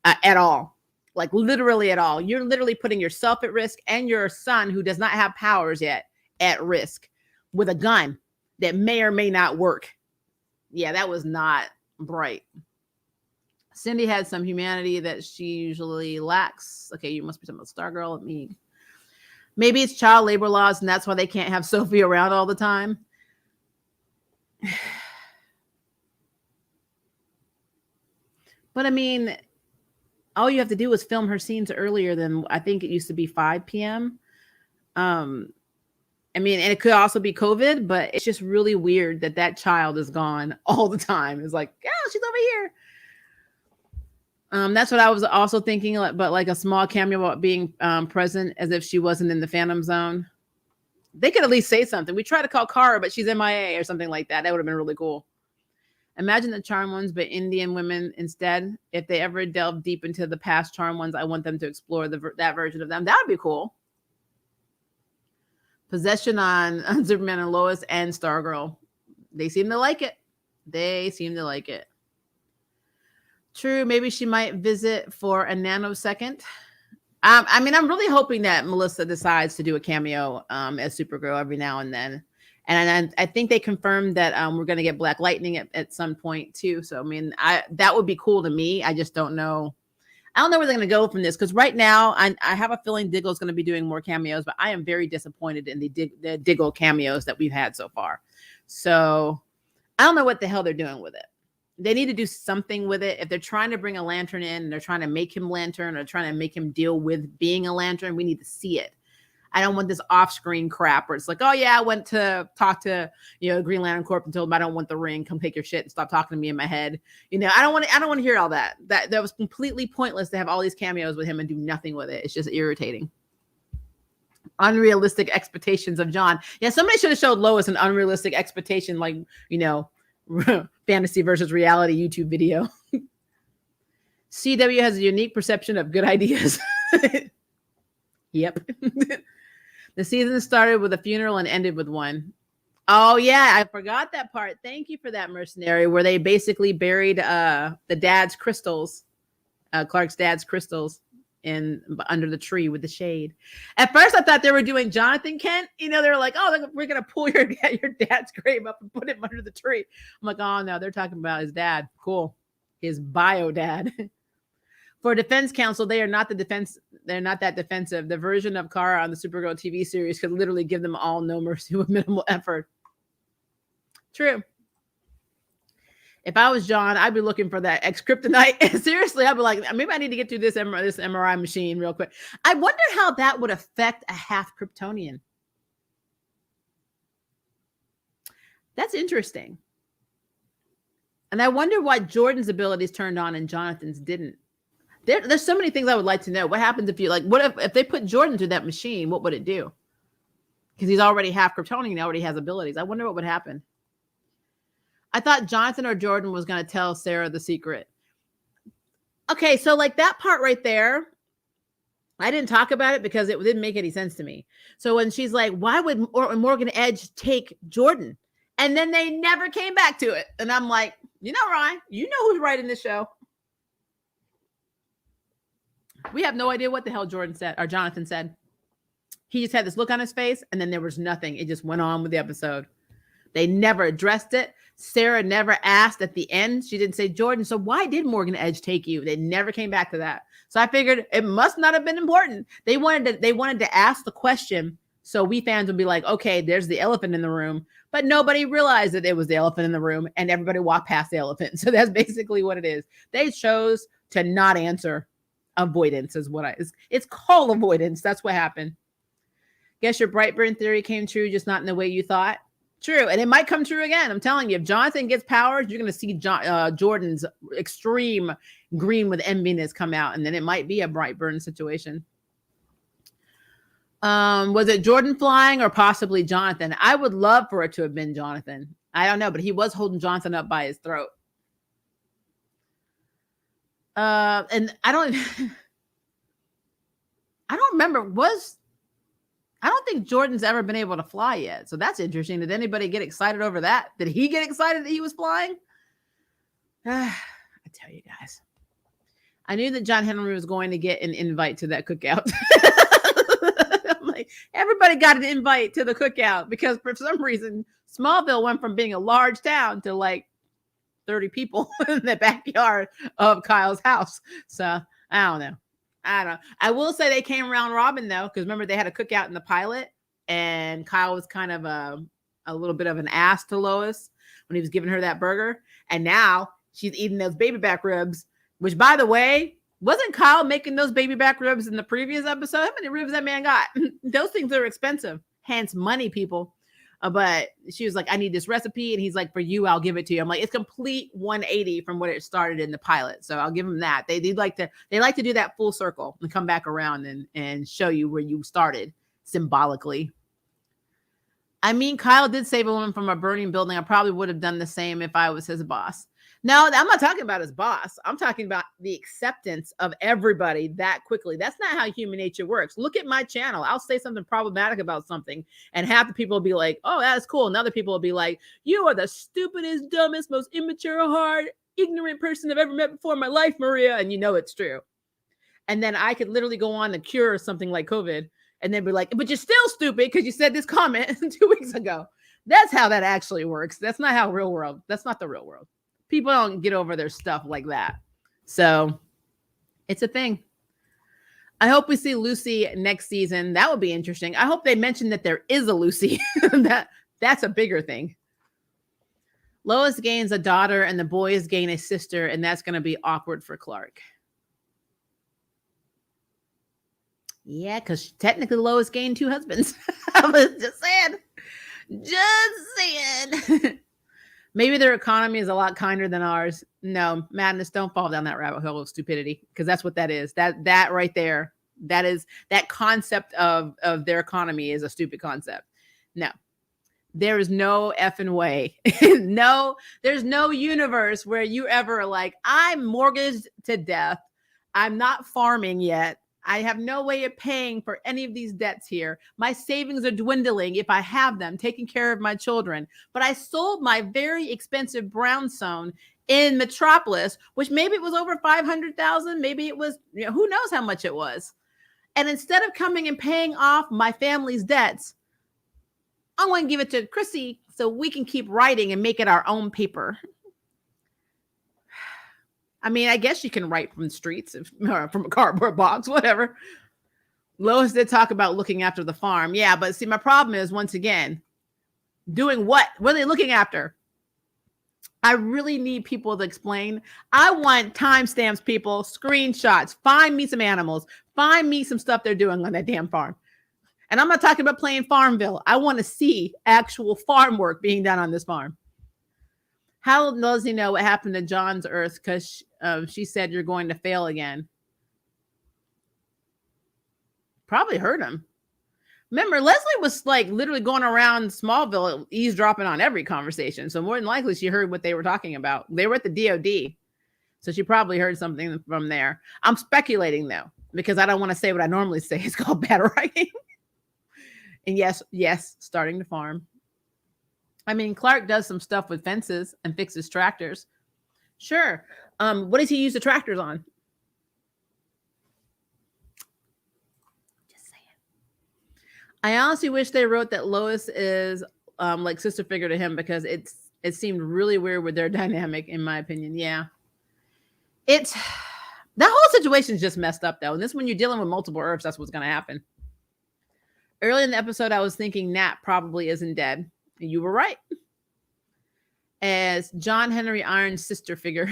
at all. Like literally at all. You're literally putting yourself at risk and your son, who does not have powers yet, at risk with a gun that may or may not work. Yeah, that was not bright. Cindy had some humanity that she usually lacks. Okay, you must be talking about Stargirl. Maybe it's child labor laws, and that's why they can't have Sophie around all the time. But I mean, all you have to do is film her scenes earlier than, I think it used to be 5 p.m. And it could also be COVID, but it's just really weird that child is gone all the time. It's like, oh, she's over here. That's what I was also thinking, but like a small cameo about being present as if she wasn't in the Phantom Zone. They could at least say something. We tried to call Kara, but she's MIA or something like that. That would have been really cool. Imagine the Charm Ones, but Indian women instead. If they ever delve deep into the past Charm Ones, I want them to explore that version of them. That would be cool. Possession on Superman and Lois and Stargirl. They seem to like it. True, maybe she might visit for a nanosecond. I'm really hoping that Melissa decides to do a cameo as Supergirl every now and then. And I think they confirmed that we're going to get Black Lightning at some point too. So, that would be cool to me. I just don't know. I don't know where they're going to go from this, because right now I have a feeling Diggle's going to be doing more cameos, but I am very disappointed in the Diggle cameos that we've had so far. So I don't know what the hell they're doing with it. They need to do something with it. If they're trying to bring a Lantern in and they're trying to make him Lantern or trying to make him deal with being a Lantern, we need to see it. I don't want this off-screen crap where it's like, oh yeah, I went to talk to Green Lantern Corp and told them I don't want the ring. Come take your shit and stop talking to me in my head. I don't want to hear all that. That was completely pointless to have all these cameos with him and do nothing with it. It's just irritating. Unrealistic expectations of John. Yeah, somebody should have showed Lois an unrealistic expectation, like fantasy versus reality YouTube video. CW has a unique perception of good ideas. Yep. The season started with a funeral and ended with one. Oh yeah, I forgot that part. Thank you for that, Mercenary, where they basically buried the dad's crystals, Clark's dad's crystals, under the tree with the shade. At first I thought they were doing Jonathan Kent. They were like, oh, we're gonna pull your dad's grave up and put him under the tree. I'm like, oh no, they're talking about his dad. Cool. His bio dad. For Defense Council, they are not that defensive. The version of Kara on the Supergirl TV series could literally give them all no mercy with minimal effort. True. If I was John, I'd be looking for that X-Kryptonite. Seriously, I'd be like, maybe I need to get through this MRI machine real quick. I wonder how that would affect a half Kryptonian. That's interesting. And I wonder why Jordan's abilities turned on and Jonathan's didn't. There's so many things I would like to know. What happens if they put Jordan through that machine? What would it do? Because he's already half Kryptonian, he already has abilities. I wonder what would happen. I thought Jonathan or Jordan was going to tell Sarah the secret. Okay, so like that part right there, I didn't talk about it because it didn't make any sense to me. So when she's like, why would Morgan Edge take Jordan? And then they never came back to it. And I'm like, Ryan, you know who's writing this show. We have no idea what the hell Jordan said or Jonathan said. He just had this look on his face and then there was nothing. It just went on with the episode. They never addressed it. Sarah never asked at the end. She didn't say, Jordan, so why did Morgan Edge take you? They never came back to that. So I figured it must not have been important. They wanted to ask the question so we fans would be like, okay, there's the elephant in the room. But nobody realized that it was the elephant in the room and everybody walked past the elephant. So that's basically what it is. They chose to not answer. Avoidance is what it's called avoidance. That's what happened. Guess your Brightburn theory came true, just not in the way you thought. True, and it might come true again. I'm telling you, if Jonathan gets powers, you're going to see Jordan's extreme green with enviness come out, and then it might be a Brightburn situation. Was it Jordan flying or possibly Jonathan? I would love for it to have been Jonathan. I don't know, but he was holding Jonathan up by his throat. And I don't remember. I don't think Jordan's ever been able to fly yet. So that's interesting. Did anybody get excited over that? Did he get excited that he was flying? I tell you guys. I knew that John Henry was going to get an invite to that cookout. I'm like, everybody got an invite to the cookout because for some reason, Smallville went from being a large town to like 30 people in the backyard of Kyle's house. So I don't know. I will say they came around Robin though, because remember they had a cookout in the pilot, and Kyle was kind of a little bit of an ass to Lois when he was giving her that burger, and now she's eating those baby back ribs. Which, by the way, wasn't Kyle making those baby back ribs in the previous episode? How many ribs that man got? Those things are expensive, hence money, people. But she was like, I need this recipe. And he's like, for you, I'll give it to you. I'm like, it's complete 180 from what it started in the pilot. So I'll give them that. They like to do that full circle and come back around and show you where you started symbolically. I mean, Kyle did save a woman from a burning building. I probably would have done the same if I was his boss. No, I'm not talking about his boss. I'm talking about the acceptance of everybody that quickly. That's not how human nature works. Look at my channel. I'll say something problematic about something, and half the people will be like, oh, that's cool. And other people will be like, you are the stupidest, dumbest, most immature, hard, ignorant person I've ever met before in my life, Maria. And you know it's true. And then I could literally go on to cure something like COVID and then be like, but you're still stupid because you said this comment 2 weeks ago. That's how that actually works. That's not how real world. That's not the real world. People don't get over their stuff like that. So it's a thing. I hope we see Lucy next season. That would be interesting. I hope they mention that there is a Lucy. That's a bigger thing. Lois gains a daughter and the boys gain a sister, and that's going to be awkward for Clark. Yeah, because technically Lois gained 2 husbands. I was just saying. Just saying. Maybe their economy is a lot kinder than ours. No, madness, don't fall down that rabbit hole of stupidity, because that's what that is. That right there, that concept of their economy is a stupid concept. No, there is no effing way. No, there's no universe where you ever like, I'm mortgaged to death. I'm not farming yet. I have no way of paying for any of these debts here. My savings are dwindling if I have them, taking care of my children. But I sold my very expensive brownstone in Metropolis, which maybe it was over 500,000. Maybe it was, who knows how much it was. And instead of coming and paying off my family's debts, I'm going to give it to Chrissy so we can keep writing and make it our own paper. I mean, I guess you can write from the streets or from a cardboard box, whatever. Lois did talk about looking after the farm. Yeah, but see, my problem is, once again, doing what? What are they looking after? I really need people to explain. I want timestamps, people, screenshots. Find me some animals. Find me some stuff they're doing on that damn farm. And I'm not talking about playing Farmville. I want to see actual farm work being done on this farm. How does he know what happened to John's Earth? Because she said you're going to fail again. Probably heard him. Remember, Leslie was like literally going around Smallville eavesdropping on every conversation. So more than likely she heard what they were talking about. They were at the DOD. So she probably heard something from there. I'm speculating though, because I don't want to say what I normally say. It's called bad writing. And yes, starting to farm. I mean, Clark does some stuff with fences and fixes tractors. Sure. What does he use the tractors on? Just saying. I honestly wish they wrote that Lois is like sister figure to him, because it seemed really weird with their dynamic, in my opinion. Yeah. That whole situation is just messed up though. And this, when you're dealing with multiple Earths, that's what's going to happen. Early in the episode, I was thinking Nat probably isn't dead. And you were right. As John Henry Irons' sister figure.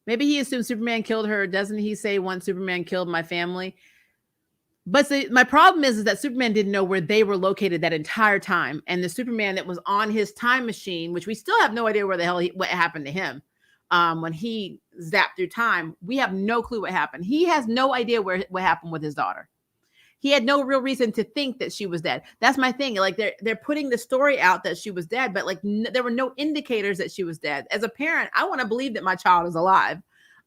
Maybe he assumed Superman killed her. Doesn't he say once Superman killed my family? But my problem is that Superman didn't know where they were located that entire time. And the Superman that was on his time machine, which we still have no idea where the hell what happened to him when he zapped through time, we have no clue what happened. He has no idea what happened with his daughter. He had no real reason to think that she was dead. That's my thing. Like they're putting the story out that she was dead, but like there were no indicators that she was dead. As a parent, I want to believe that my child is alive.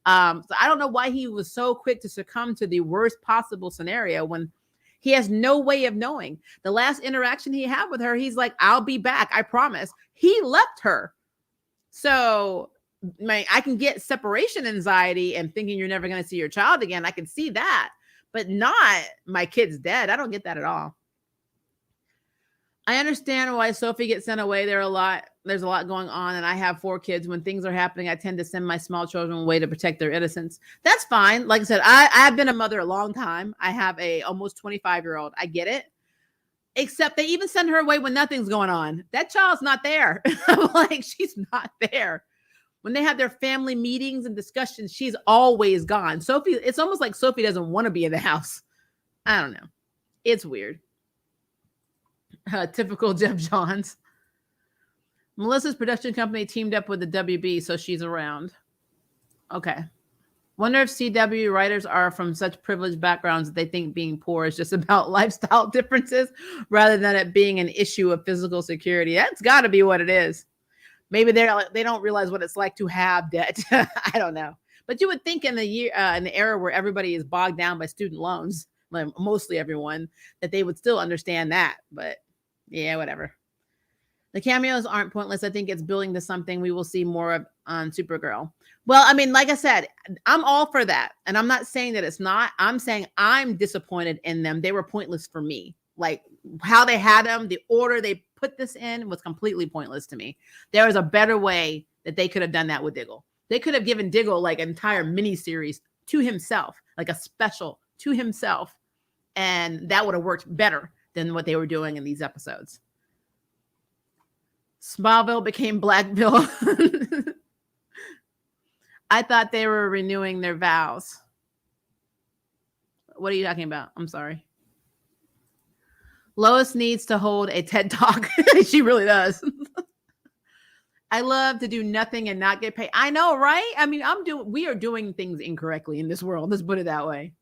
So I don't know why he was so quick to succumb to the worst possible scenario when he has no way of knowing. The last interaction he had with her, he's like, "I'll be back, I promise." He left her. So I can get separation anxiety and thinking you're never going to see your child again. I can see that, but not my kid's dead. I don't get that at all. I understand why Sophie gets sent away. There's a lot going on, and I have 4 kids. When things are happening, I tend to send my small children away to protect their innocence. That's fine. Like I said, I've been a mother a long time. I have a almost 25-year-old. I get it. Except they even send her away when nothing's going on. That child's not there. I'm like, she's not there. When they have their family meetings and discussions, she's always gone. Sophie, it's almost like Sophie doesn't want to be in the house. I don't know. It's weird. Typical Jeff Johns. Melissa's production company teamed up with the WB, so she's around. Okay. Wonder if CW writers are from such privileged backgrounds that they think being poor is just about lifestyle differences rather than it being an issue of physical security. That's got to be what it is. Maybe they don't realize what it's like to have debt. I don't know. But you would think in the era where everybody is bogged down by student loans, like mostly everyone, that they would still understand that. But yeah, whatever. The cameos aren't pointless. I think it's building to something we will see more of on Supergirl. Well, I mean, like I said, I'm all for that. And I'm not saying that it's not. I'm saying I'm disappointed in them. They were pointless for me. Like how they had them, the order they put this in was completely pointless to me. There was a better way that they could have done that with Diggle. They could have given Diggle like an entire mini series to himself, like a special to himself. And that would have worked better than what they were doing in these episodes. Smallville became Blackville. I thought they were renewing their vows. What are you talking about? I'm sorry. Lois needs to hold a TED Talk. She really does. I love to do nothing and not get paid. I know, right? I mean, we are doing things incorrectly in this world. Let's put it that way.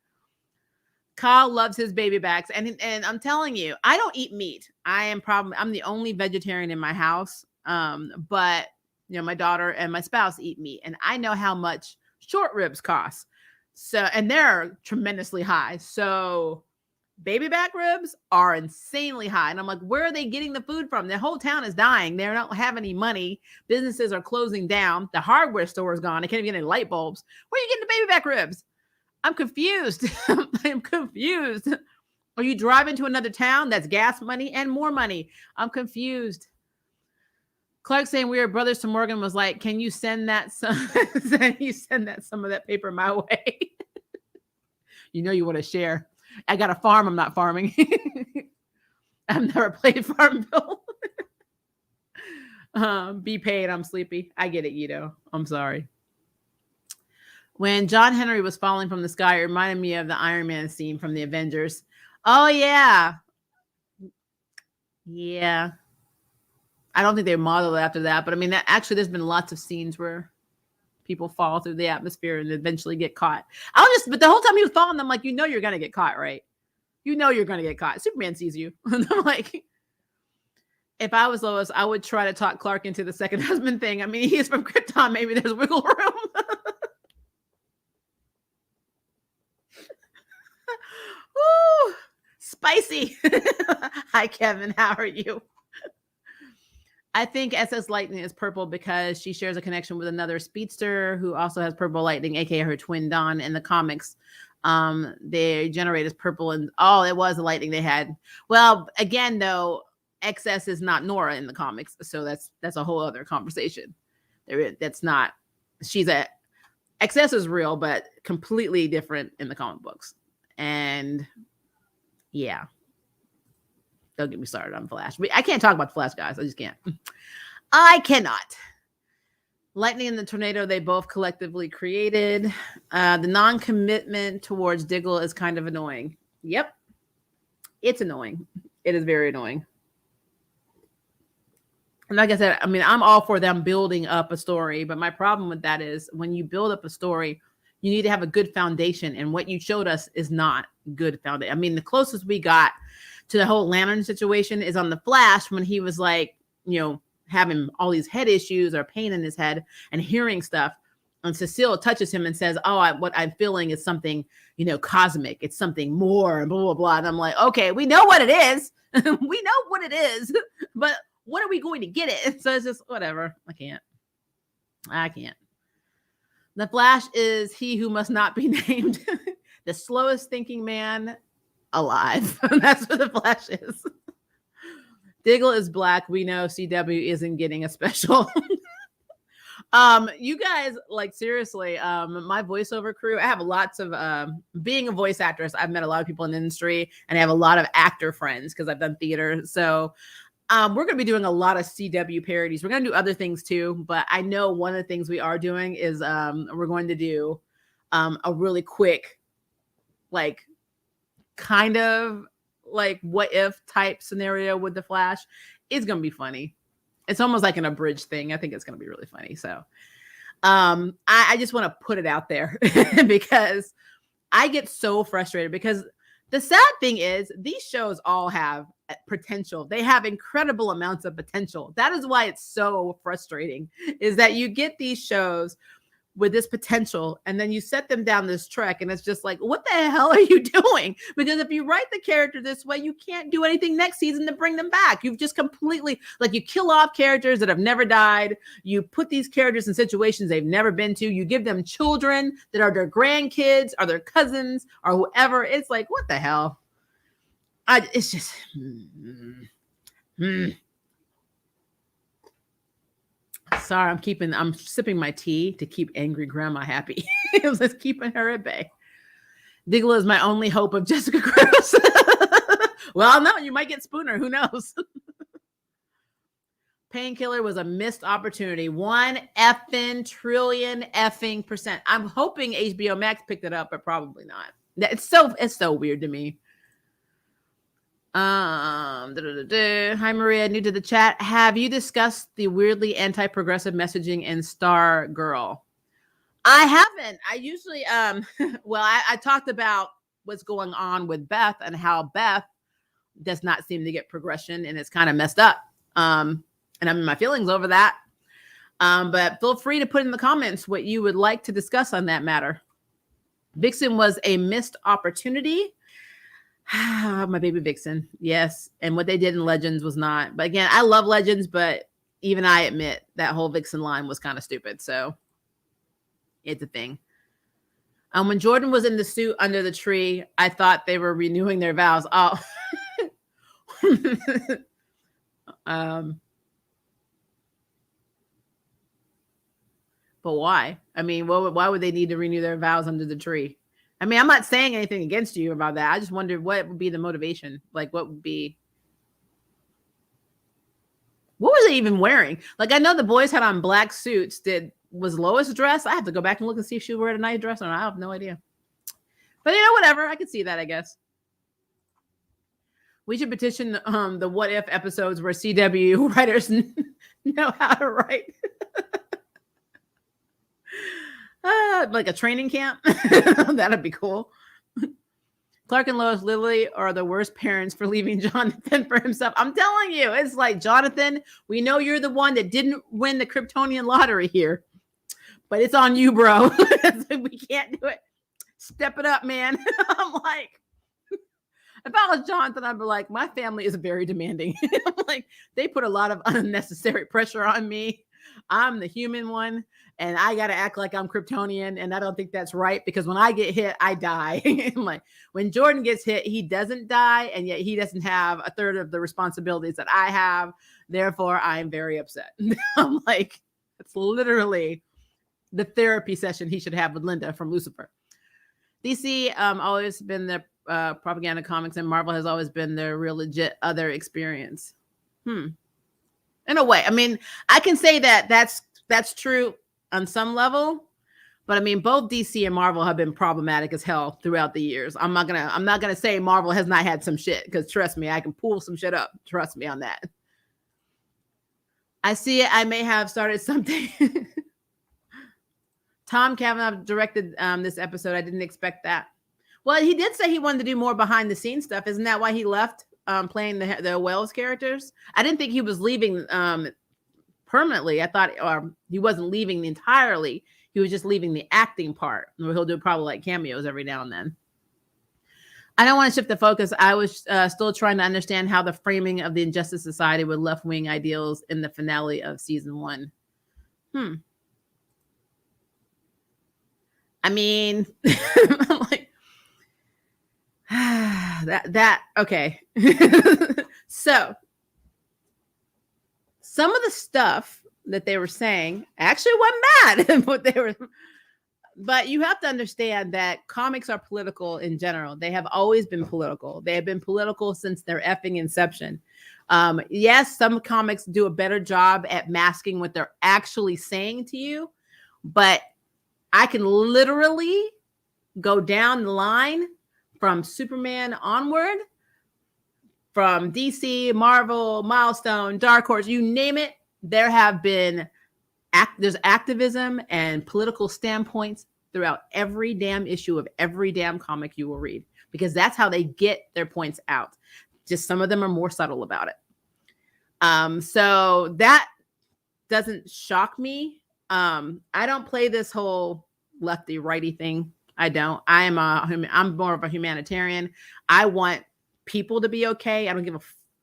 Kyle loves his baby backs. And I'm telling you, I don't eat meat. I'm the only vegetarian in my house. But my daughter and my spouse eat meat, and I know how much short ribs cost. So, and they're tremendously high. So baby back ribs are insanely high. And I'm like, where are they getting the food from? The whole town is dying. They don't have any money. Businesses are closing down. The hardware store is gone. I can't even get any light bulbs. Where are you getting the baby back ribs? I'm confused. I'm confused. Are you driving to another town? That's gas money and more money. I'm confused. Clark saying we are brothers to Morgan was like, can you send that some of that paper my way? You want to share. I got a farm. I'm not farming. I've never played Farmville. Be paid. I'm sleepy. I get it, I'm sorry. When John Henry was falling from the sky, it reminded me of the Iron Man scene from the Avengers. Oh, yeah. Yeah. I don't think they modeled it after that, but I mean, there's been lots of scenes where people fall through the atmosphere and eventually get caught. But the whole time he was falling, I'm like, you're going to get caught, right? You're going to get caught. Superman sees you. And I'm like, if I was Lois, I would try to talk Clark into the second husband thing. I mean, he's from Krypton. Maybe there's wiggle room. Ooh, spicy. Hi, Kevin. How are you? I think SS Lightning is purple because she shares a connection with another speedster who also has purple lightning, aka her twin Dawn. In the comics, they generate as purple, and it was the lightning they had. Well, again, though, XS is not Nora in the comics, so that's a whole other conversation. That's not. XS is real, but completely different in the comic books. And yeah. Don't get me started on Flash. I can't talk about the Flash, guys. I just can't. I cannot. Lightning and the tornado, they both collectively created. The non-commitment towards Diggle is kind of annoying. Yep. It's annoying. It is very annoying. And like I said, I mean, I'm all for them building up a story, but my problem with that is when you build up a story, you need to have a good foundation. And what you showed us is not good foundation. I mean, the closest we got to the whole Lantern situation is on the Flash when he was like, having all these head issues or pain in his head and hearing stuff. And Cecile touches him and says, what I'm feeling is something, cosmic. It's something more and blah, blah, blah. And I'm like, okay, we know what it is. We know what it is, but what are we going to get it? So it's just whatever. I can't. The Flash is he who must not be named. The slowest thinking man alive. That's what the Flash is. Diggle is black. We know CW isn't getting a special. You guys, like, seriously, my voiceover crew, I have lots of being a voice actress, I've met a lot of people in the industry, and I have a lot of actor friends because I've done theater. So we're going to be doing a lot of CW parodies. We're going to do other things too, but I know one of the things we are doing is we're going to do a really quick, like, kind of like what if type scenario with the Flash. It's going to be funny. It's almost like an abridged thing. I think it's going to be really funny. So I just want to put it out there because I get so frustrated because the sad thing is these shows all have potential. They have incredible amounts of potential. That is why it's so frustrating, is that you get these shows with this potential and then you set them down this track and it's just like, what the hell are you doing? Because if you write the character this way, you can't do anything next season to bring them back. You've just completely, like, you kill off characters that have never died. You put these characters in situations they've never been to. You give them children that are their grandkids or their cousins or whoever. It's like, what the hell? It's just Sorry, I'm sipping my tea to keep angry grandma happy. It was just keeping her at bay. Diggle is my only hope of Jessica Cruz. Well, no, you might get Spooner. Who knows? Painkiller was a missed opportunity. 1 effing trillion effing %. I'm hoping HBO Max picked it up, but probably not. It's so weird to me. Hi Maria, new to the chat. Have you discussed the weirdly anti-progressive messaging in Stargirl? I haven't. I usually well, I talked about what's going on with Beth and how Beth does not seem to get progression and it's kind of messed up. And I'm in my feelings over that. But feel free to put in the comments what you would like to discuss on that matter. Vixen was a missed opportunity. My baby Vixen. Yes. And what they did in Legends was not. But again, I love Legends, but even I admit that whole Vixen line was kind of stupid. So it's a thing. When Jordan was in the suit under the tree, I thought they were renewing their vows. Oh. But why? I mean, why would they need to renew their vows under the tree? I mean, I'm not saying anything against you about that. I just wondered what would be the motivation. Like, what was they even wearing? Like, I know the boys had on black suits. Was Lois dressed? I have to go back and look and see if she wore a nice dress or not. I have no idea. But whatever. I could see that, I guess. We should petition the what if episodes where CW writers know how to write. Like a training camp. That'd be cool. Clark and Lois literally are the worst parents for leaving Jonathan for himself. I'm telling you, it's like, Jonathan, we know you're the one that didn't win the Kryptonian lottery here, but it's on you, bro. We can't do it. Step it up, man. I'm like, if I was Jonathan, I'd be like, my family is very demanding. I'm like, they put a lot of unnecessary pressure on me. I'm the human one, and I got to act like I'm Kryptonian, and I don't think that's right, because when I get hit, I die. I'm like, when Jordan gets hit, he doesn't die, and yet he doesn't have a third of the responsibilities that I have. Therefore, I'm very upset. I'm like, it's literally the therapy session he should have with Linda from Lucifer. DC always been the propaganda comics, and Marvel has always been their real legit other experience. In a way, I mean, I can say that that's true on some level, But I mean, both DC and Marvel have been problematic as hell throughout the years. I'm not gonna say Marvel has not had some shit, because trust me, I can pull some shit up. Trust me on that. I see it. I may have started something. Tom Cavanaugh directed this episode. I didn't expect that. Well, he did say he wanted to do more behind the scenes stuff. Isn't that why he left playing the Wells characters? I didn't think he was leaving permanently. I thought he wasn't leaving entirely. He was just leaving the acting part. He'll do probably like cameos every now and then. I don't want to shift the focus. I was still trying to understand how the framing of the Injustice Society with left-wing ideals in the finale of season 1. I mean, like that okay. So some of the stuff that they were saying actually wasn't bad. What they were, but you have to understand that comics are political in general. They have always been political. They have been political since their effing inception. Yes, some comics do a better job at masking what they're actually saying to you, but I can literally go down the line from Superman onward, from DC, Marvel, Milestone, Dark Horse, you name it. There have been there's activism and political standpoints throughout every damn issue of every damn comic you will read, because that's how they get their points out. Just some of them are more subtle about it. So that doesn't shock me. I don't play this whole lefty righty thing. I don't. I'm more of a humanitarian. I want people to be okay. I don't give a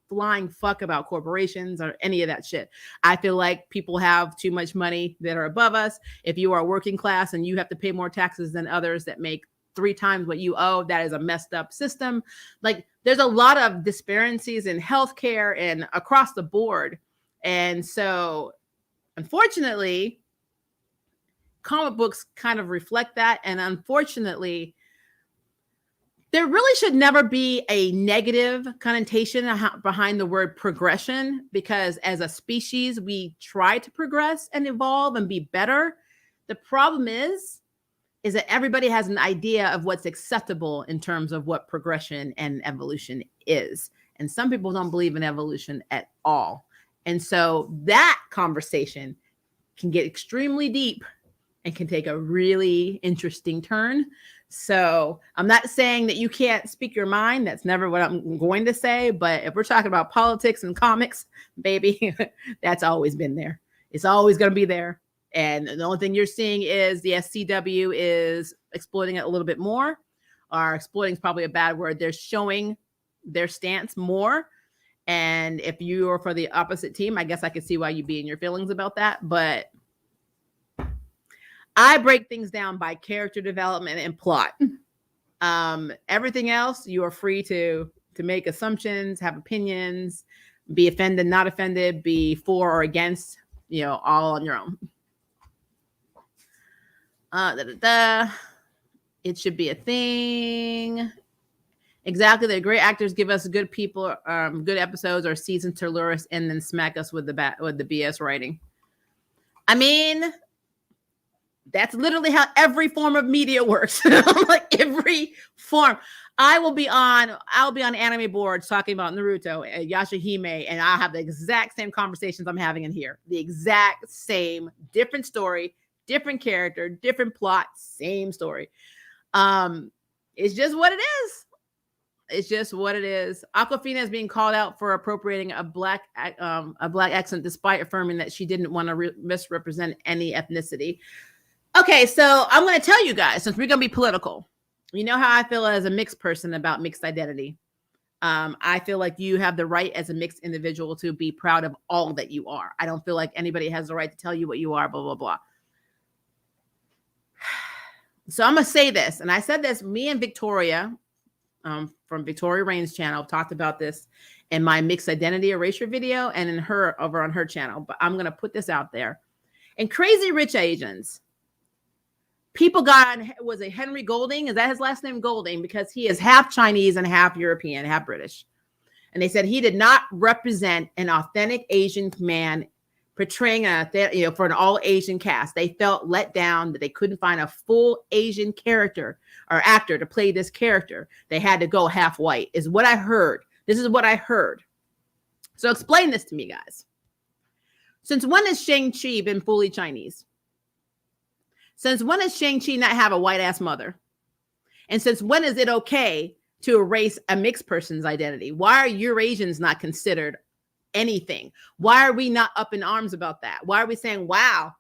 flying fuck about corporations or any of that shit. I feel like people have too much money that are above us. If you are working class and you have to pay more taxes than others that make 3 times what you owe, that is a messed up system. Like, there's a lot of disparities in healthcare and across the board. And so, unfortunately, comic books kind of reflect that. And unfortunately, there really should never be a negative connotation behind the word progression, because as a species, we try to progress and evolve and be better. The problem is that everybody has an idea of what's acceptable in terms of what progression and evolution is. And some people don't believe in evolution at all. And so that conversation can get extremely deep and can take a really interesting turn. So I'm not saying that you can't speak your mind. That's never what I'm going to say. But if we're talking about politics and comics, baby, that's always been there. It's always going to be there. And the only thing you're seeing is the SCW is exploiting it a little bit more. Or exploiting is probably a bad word. They're showing their stance more. And if you are for the opposite team, I guess I could see why you'd be in your feelings about that. But I break things down by character development and plot. Everything else, you are free to make assumptions, have opinions, be offended, not offended, be for or against, all on your own. It should be a thing. Exactly. The great actors give us good people, good episodes or seasons to lure us and then smack us with the BS writing. I mean, that's literally how every form of media works. Like every form. I'll be on anime boards talking about Naruto and Yashahime, and I'll have the exact same conversations I'm having in here. The exact same, different story, different character, different plot, same story. It's just what it is. It's just what it is. Aquafina is being called out for appropriating a black accent, despite affirming that she didn't want to misrepresent any ethnicity. Okay, so I'm going to tell you guys, since we're going to be political, you know how I feel as a mixed person about mixed identity. I feel like you have the right as a mixed individual to be proud of all that you are. I don't feel like anybody has the right to tell you what you are, blah, blah, blah. So I'm going to say this, and I said this, me and Victoria from Victoria Rain's channel talked about this in my mixed identity erasure video and in her over on her channel, but I'm going to put this out there. In Crazy Rich Asians, people was it Henry Golding? Is that his last name? Golding, because he is half Chinese and half European, half British. And they said he did not represent an authentic Asian man portraying for an all Asian cast. They felt let down that they couldn't find a full Asian character or actor to play this character. They had to go half white, is what I heard. This is what I heard. So explain this to me, guys. Since when has Shang-Chi been fully Chinese? Since when does Shang-Chi not have a white ass mother? And since when is it okay to erase a mixed person's identity? Why are Eurasians not considered anything? Why are we not up in arms about that? Why are we saying, wow,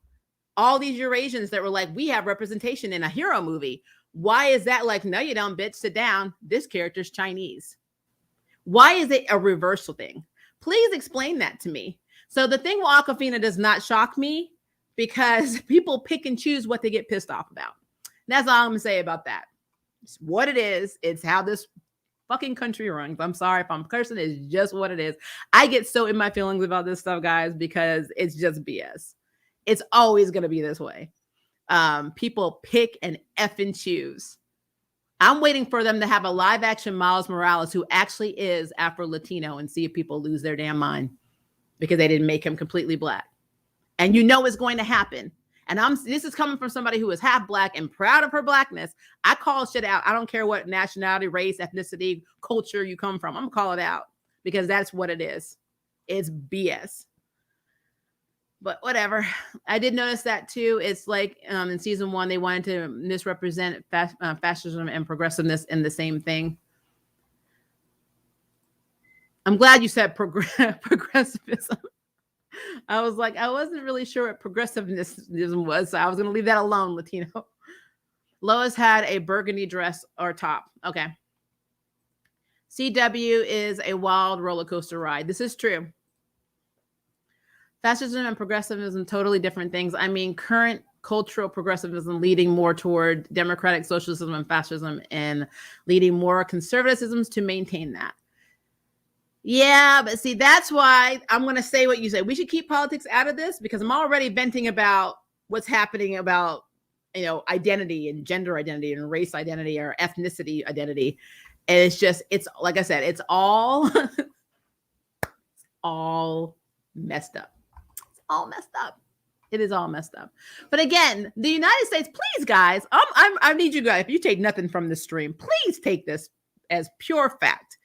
all these Eurasians that were like, we have representation in a hero movie. Why is that like, no, you don't, bitch, sit down. This character's Chinese. Why is it a reversal thing? Please explain that to me. So the thing with Awkwafina does not shock me because people pick and choose what they get pissed off about. That's all I'm going to say about that. It's what it is. It's how this fucking country runs. I'm sorry if I'm cursing. It's just what it is. I get so in my feelings about this stuff, guys, because it's just BS. It's always going to be this way. People pick and effing choose. I'm waiting for them to have a live action Miles Morales who actually is Afro-Latino and see if people lose their damn mind because they didn't make him completely black. And you know it's going to happen. And this is coming from somebody who is half black and proud of her blackness. I call shit out. I don't care what nationality, race, ethnicity, culture you come from. I'm going to call it out because that's what it is. It's BS. But whatever. I did notice that too. It's like in season 1, they wanted to misrepresent fascism and progressiveness in the same thing. I'm glad you said progressivism. I was like, I wasn't really sure what progressivism was, so I was going to leave that alone, Latino. Lois had a burgundy dress or top. Okay. CW is a wild roller coaster ride. This is true. Fascism and progressivism, totally different things. I mean, current cultural progressivism leading more toward democratic socialism and fascism and leading more conservatisms to maintain that. Yeah, but see, that's why I'm going to say what you say. We should keep politics out of this because I'm already venting about what's happening about, identity and gender identity and race identity or ethnicity identity. And it's like I said, it's all, all messed up. It's all messed up. It is all messed up. But again, the United States, please, guys, I need you guys, if you take nothing from this stream, please take this as pure fact.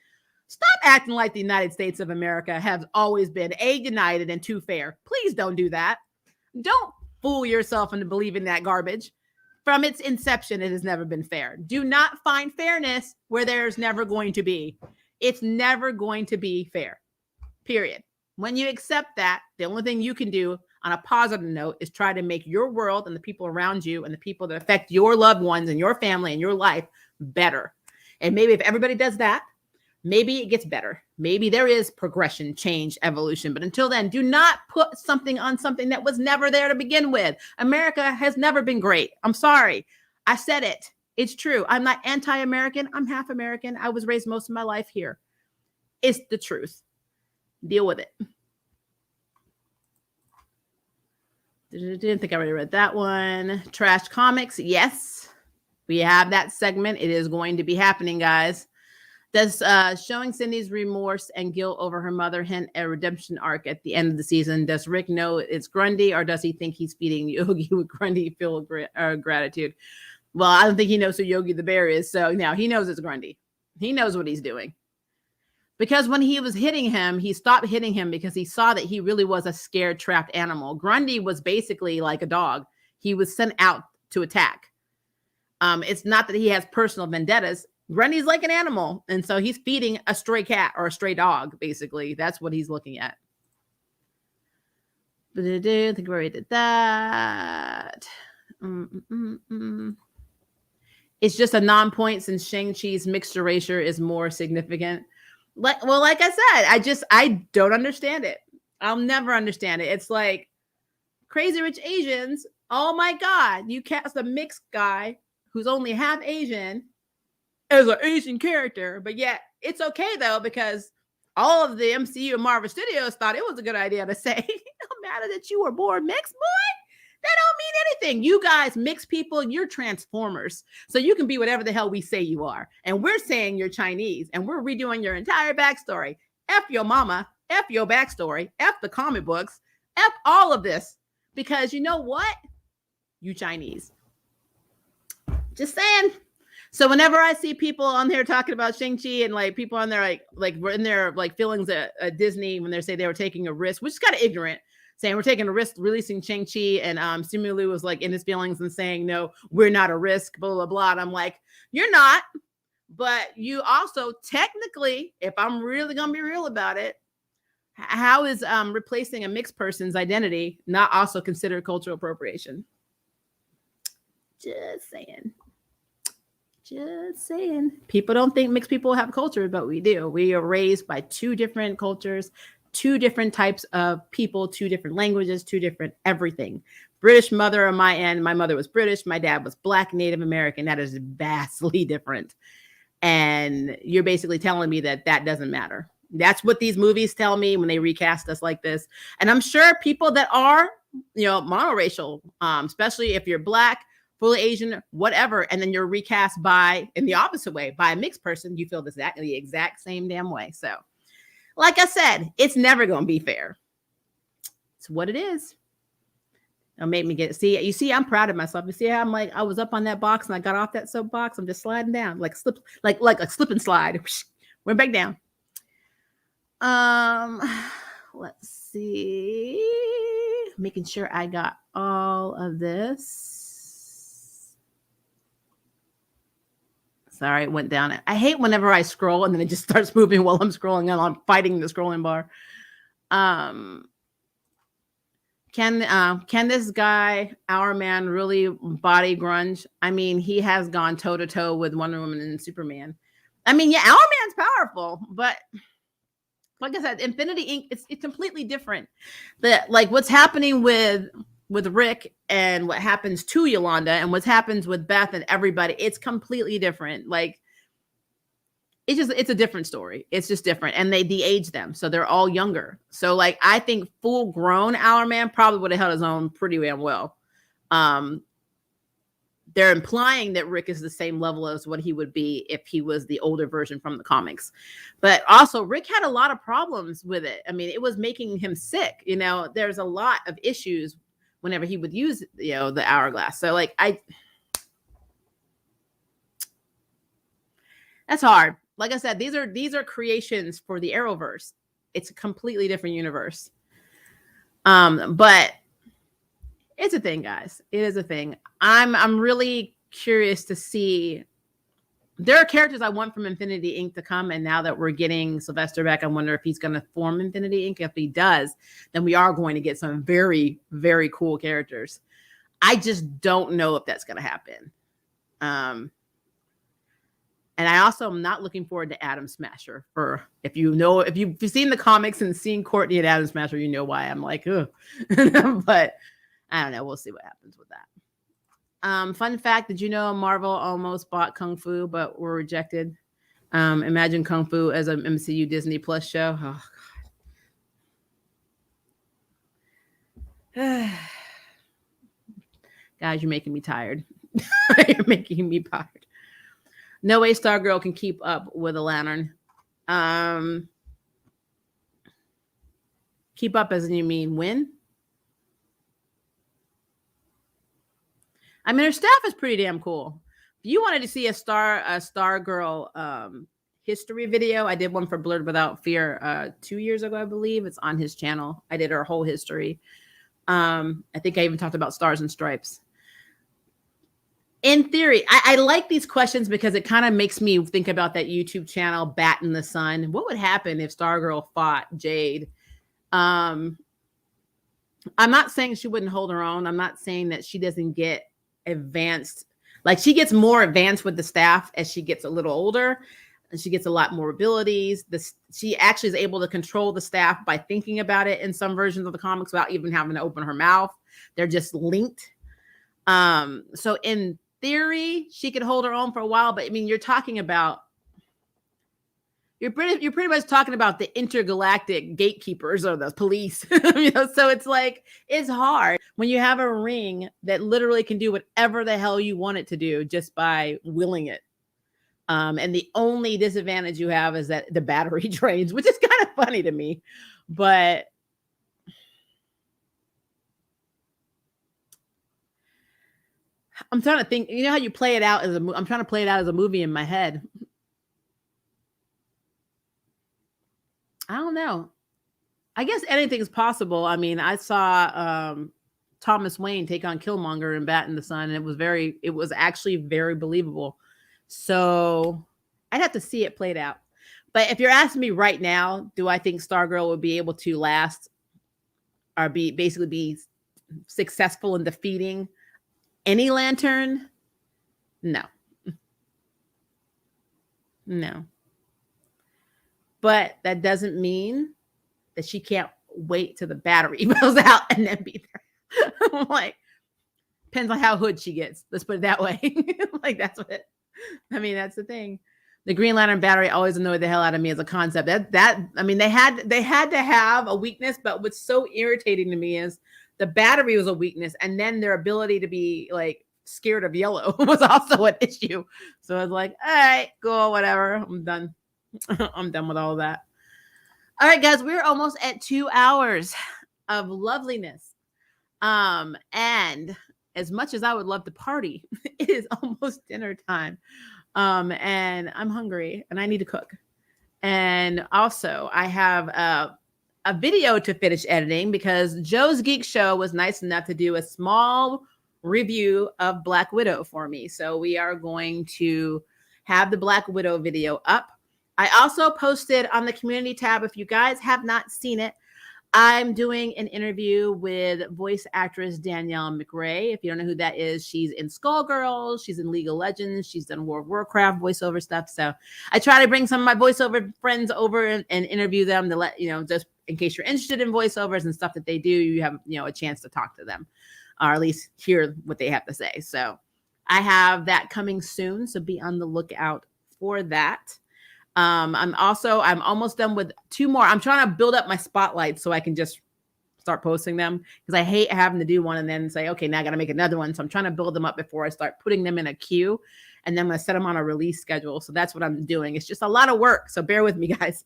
Stop acting like the United States of America has always been A, united and 2, fair. Please don't do that. Don't fool yourself into believing that garbage. From its inception, it has never been fair. Do not find fairness where there's never going to be. It's never going to be fair. Period. When you accept that, the only thing you can do on a positive note is try to make your world and the people around you and the people that affect your loved ones and your family and your life better. And maybe if everybody does that, maybe it gets better. Maybe there is progression, change, evolution. But until then, do not put something on something that was never there to begin with. America has never been great. I'm sorry. I said it. It's true. I'm not anti-American. I'm half American. I was raised most of my life here. It's the truth. Deal with it. Didn't think I already read that one. Trash comics. Yes, we have that segment. It is going to be happening, guys. Does showing Cindy's remorse and guilt over her mother hint a redemption arc at the end of the season? Does Rick know it's Grundy, or does he think he's feeding Yogi with Grundy feel gratitude? Well, I don't think he knows who Yogi the Bear is, so now he knows it's Grundy. He knows what he's doing. Because when he was hitting him, he stopped hitting him because he saw that he really was a scared, trapped animal. Grundy was basically like a dog. He was sent out to attack. It's not that he has personal vendettas. Grundy's like an animal. And so he's feeding a stray cat or a stray dog, basically. That's what he's looking at. I think we already did that. It's just a non-point since Shang-Chi's mixed erasure is more significant. Like I said, I don't understand it. I'll never understand it. It's like Crazy Rich Asians. Oh my God. You cast a mixed guy who's only half Asian as an Asian character, but yet it's okay though, because all of the MCU and Marvel Studios thought it was a good idea to say, it don't matter that you were born mixed, boy. That don't mean anything. You guys, mixed people, you're Transformers. So you can be whatever the hell we say you are. And we're saying you're Chinese, and we're redoing your entire backstory. F your mama, F your backstory, F the comic books. F all of this. Because you know what? You Chinese. Just saying. So whenever I see people on there talking about Shang-Chi and like people on there like we're in their like feelings at Disney when they say they were taking a risk, which is kind of ignorant, saying we're taking a risk releasing Shang-Chi, and Simu Liu was like in his feelings and saying, no, we're not a risk, blah, blah, blah. And I'm like, you're not, but you also technically, if I'm really gonna be real about it, how is replacing a mixed person's identity not also considered cultural appropriation? Just saying. Just saying. People don't think mixed people have culture, but we do. We are raised by two different cultures, two different types of people, two different languages, two different everything. British mother on my end. My mother was British. My dad was Black Native American. That is vastly different. And you're basically telling me that that doesn't matter. That's what these movies tell me when they recast us like this. And I'm sure people that are, monoracial, especially if you're Black, fully Asian, whatever, and then you're recast by, in the opposite way, by a mixed person, you feel the exact same damn way. So, like I said, it's never going to be fair. It's what it is. It'll make me get it. See, you see, I'm proud of myself. You see how I'm like, I was up on that box and I got off that soapbox. I'm just sliding down, like a slip and slide. Went back down. Let's see. Making sure I got all of this. Sorry, it went down. I hate whenever I scroll and then it just starts moving while I'm scrolling and I'm fighting the scrolling bar. Can this guy, our man, really body grunge? I mean, he has gone toe to toe with Wonder Woman and Superman. I mean, yeah, our man's powerful, but like I said, Infinity Inc. It's completely different. Like what's happening with Rick and what happens to Yolanda and what happens with Beth and everybody, it's completely different. Like it's a different story. It's just different. And they de-age them. So they're all younger. So like, I think full grown Our Man probably would have held his own pretty damn well. They're implying that Rick is the same level as what he would be if he was the older version from the comics. But also Rick had a lot of problems with it. I mean, it was making him sick. There's a lot of issues whenever he would use, the hourglass. So like, that's hard. Like I said, these are creations for the Arrowverse. It's a completely different universe. But it's a thing, guys. It is a thing. I'm really curious to see. There are characters I want from Infinity Inc. to come, and now that we're getting Sylvester back, I wonder if he's going to form Infinity Inc. If he does, then we are going to get some very, very cool characters. I just don't know if that's going to happen. And I also am not looking forward to Atom Smasher. If you've seen the comics and seen Courtney and Atom Smasher, you know why I'm like, ugh. But I don't know. We'll see what happens with that. Fun fact: did you know Marvel almost bought Kung Fu, but were rejected? Imagine Kung Fu as an MCU Disney Plus show. Oh God, guys, you're making me tired. You're making me tired. No way Stargirl can keep up with a lantern. Keep up as in you mean win? I mean, her staff is pretty damn cool. If you wanted to see a Stargirl history video, I did one for Blurred Without Fear 2 years ago, I believe. It's on his channel. I did her whole history. I think I even talked about Stars and Stripes. In theory, I like these questions because it kind of makes me think about that YouTube channel, Bat in the Sun. What would happen if Stargirl fought Jade? I'm not saying she wouldn't hold her own. I'm not saying that she doesn't get advanced. Like, she gets more advanced with the staff as she gets a little older, and she gets a lot more abilities. She actually is able to control the staff by thinking about it in some versions of the comics without even having to open her mouth. They're just linked. So in theory, she could hold her own for a while, but I mean, you're pretty much talking about the intergalactic gatekeepers or the police. So it's like, it's hard when you have a ring that literally can do whatever the hell you want it to do just by willing it. And the only disadvantage you have is that the battery drains, which is kind of funny to me, but I'm trying to think. You know how you play it out as a I'm trying to play it out as a movie in my head. I don't know. I guess anything's possible. I mean, I saw Thomas Wayne take on Killmonger in Bat in the Sun, and it was actually very believable. So I'd have to see it played out. But if you're asking me right now, do I think Stargirl would be able to last or be successful in defeating any Lantern? No. No. But that doesn't mean that she can't wait till the battery goes out and then be there. Like, depends on how hood she gets. Let's put it that way. Like, that's what I mean, that's the thing. The Green Lantern battery always annoyed the hell out of me as a concept. I mean, they had to have a weakness, but what's so irritating to me is the battery was a weakness, and then their ability to be like scared of yellow was also an issue. So I was like, all right, cool, whatever. I'm done. I'm done with all of that. All right, guys, we're almost at 2 hours of loveliness. And as much as I would love to party, it is almost dinner time. And I'm hungry and I need to cook. And also, I have a video to finish editing because Joe's Geek Show was nice enough to do a small review of Black Widow for me. So we are going to have the Black Widow video up. I also posted on the community tab, if you guys have not seen it, I'm doing an interview with voice actress Danielle McRae. If you don't know who that is, she's in Skullgirls, she's in League of Legends, she's done World of Warcraft voiceover stuff. So I try to bring some of my voiceover friends over and interview them to let, just in case you're interested in voiceovers and stuff that they do, you have, a chance to talk to them or at least hear what they have to say. So I have that coming soon. So be on the lookout for that. I'm almost done with 2 more. I'm trying to build up my spotlights so I can just start posting them because I hate having to do one and then say, okay, now I got to make another one. So I'm trying to build them up before I start putting them in a queue, and then I'm going to set them on a release schedule. So that's what I'm doing. It's just a lot of work. So bear with me, guys.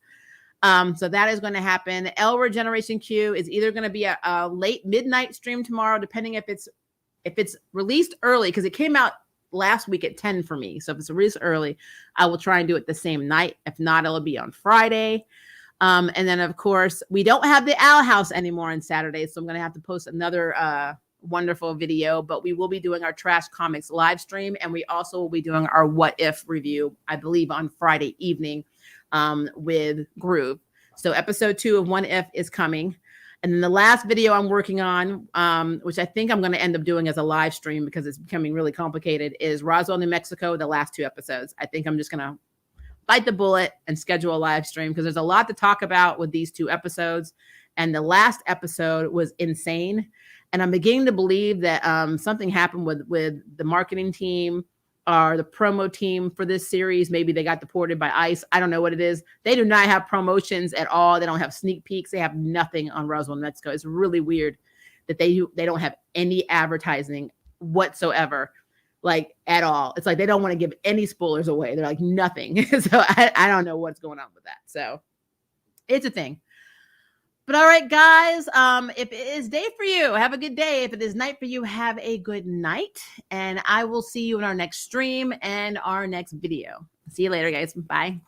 So that is going to happen. L Regeneration Q is either going to be a late midnight stream tomorrow, depending if it's released early, because it came out last week at 10 for me. So if it's released early, I will try and do it the same night. If not, it'll be on Friday. And then of course, we don't have the Owl House anymore on Saturday. So I'm going to have to post another wonderful video, but we will be doing our Trash Comics live stream. And we also will be doing our What If review, I believe on Friday evening with Groove. So episode 2 of What If is coming. And then the last video I'm working on, which I think I'm going to end up doing as a live stream because it's becoming really complicated, is Roswell, New Mexico, the last 2 episodes. I think I'm just going to bite the bullet and schedule a live stream because there's a lot to talk about with these 2 episodes. And the last episode was insane. And I'm beginning to believe that something happened with the marketing team or the promo team for this series. Maybe they got deported by ICE. I don't know what it is. They do not have promotions at all. They don't have sneak peeks. They have nothing on Roswell, New Mexico. It's really weird that they don't have any advertising whatsoever, like at all. It's like they don't want to give any spoilers away. They're like nothing. So I don't know what's going on with that. So it's a thing. But all right, guys, if it is day for you, have a good day. If it is night for you, have a good night. And I will see you in our next stream and our next video. See you later, guys. Bye.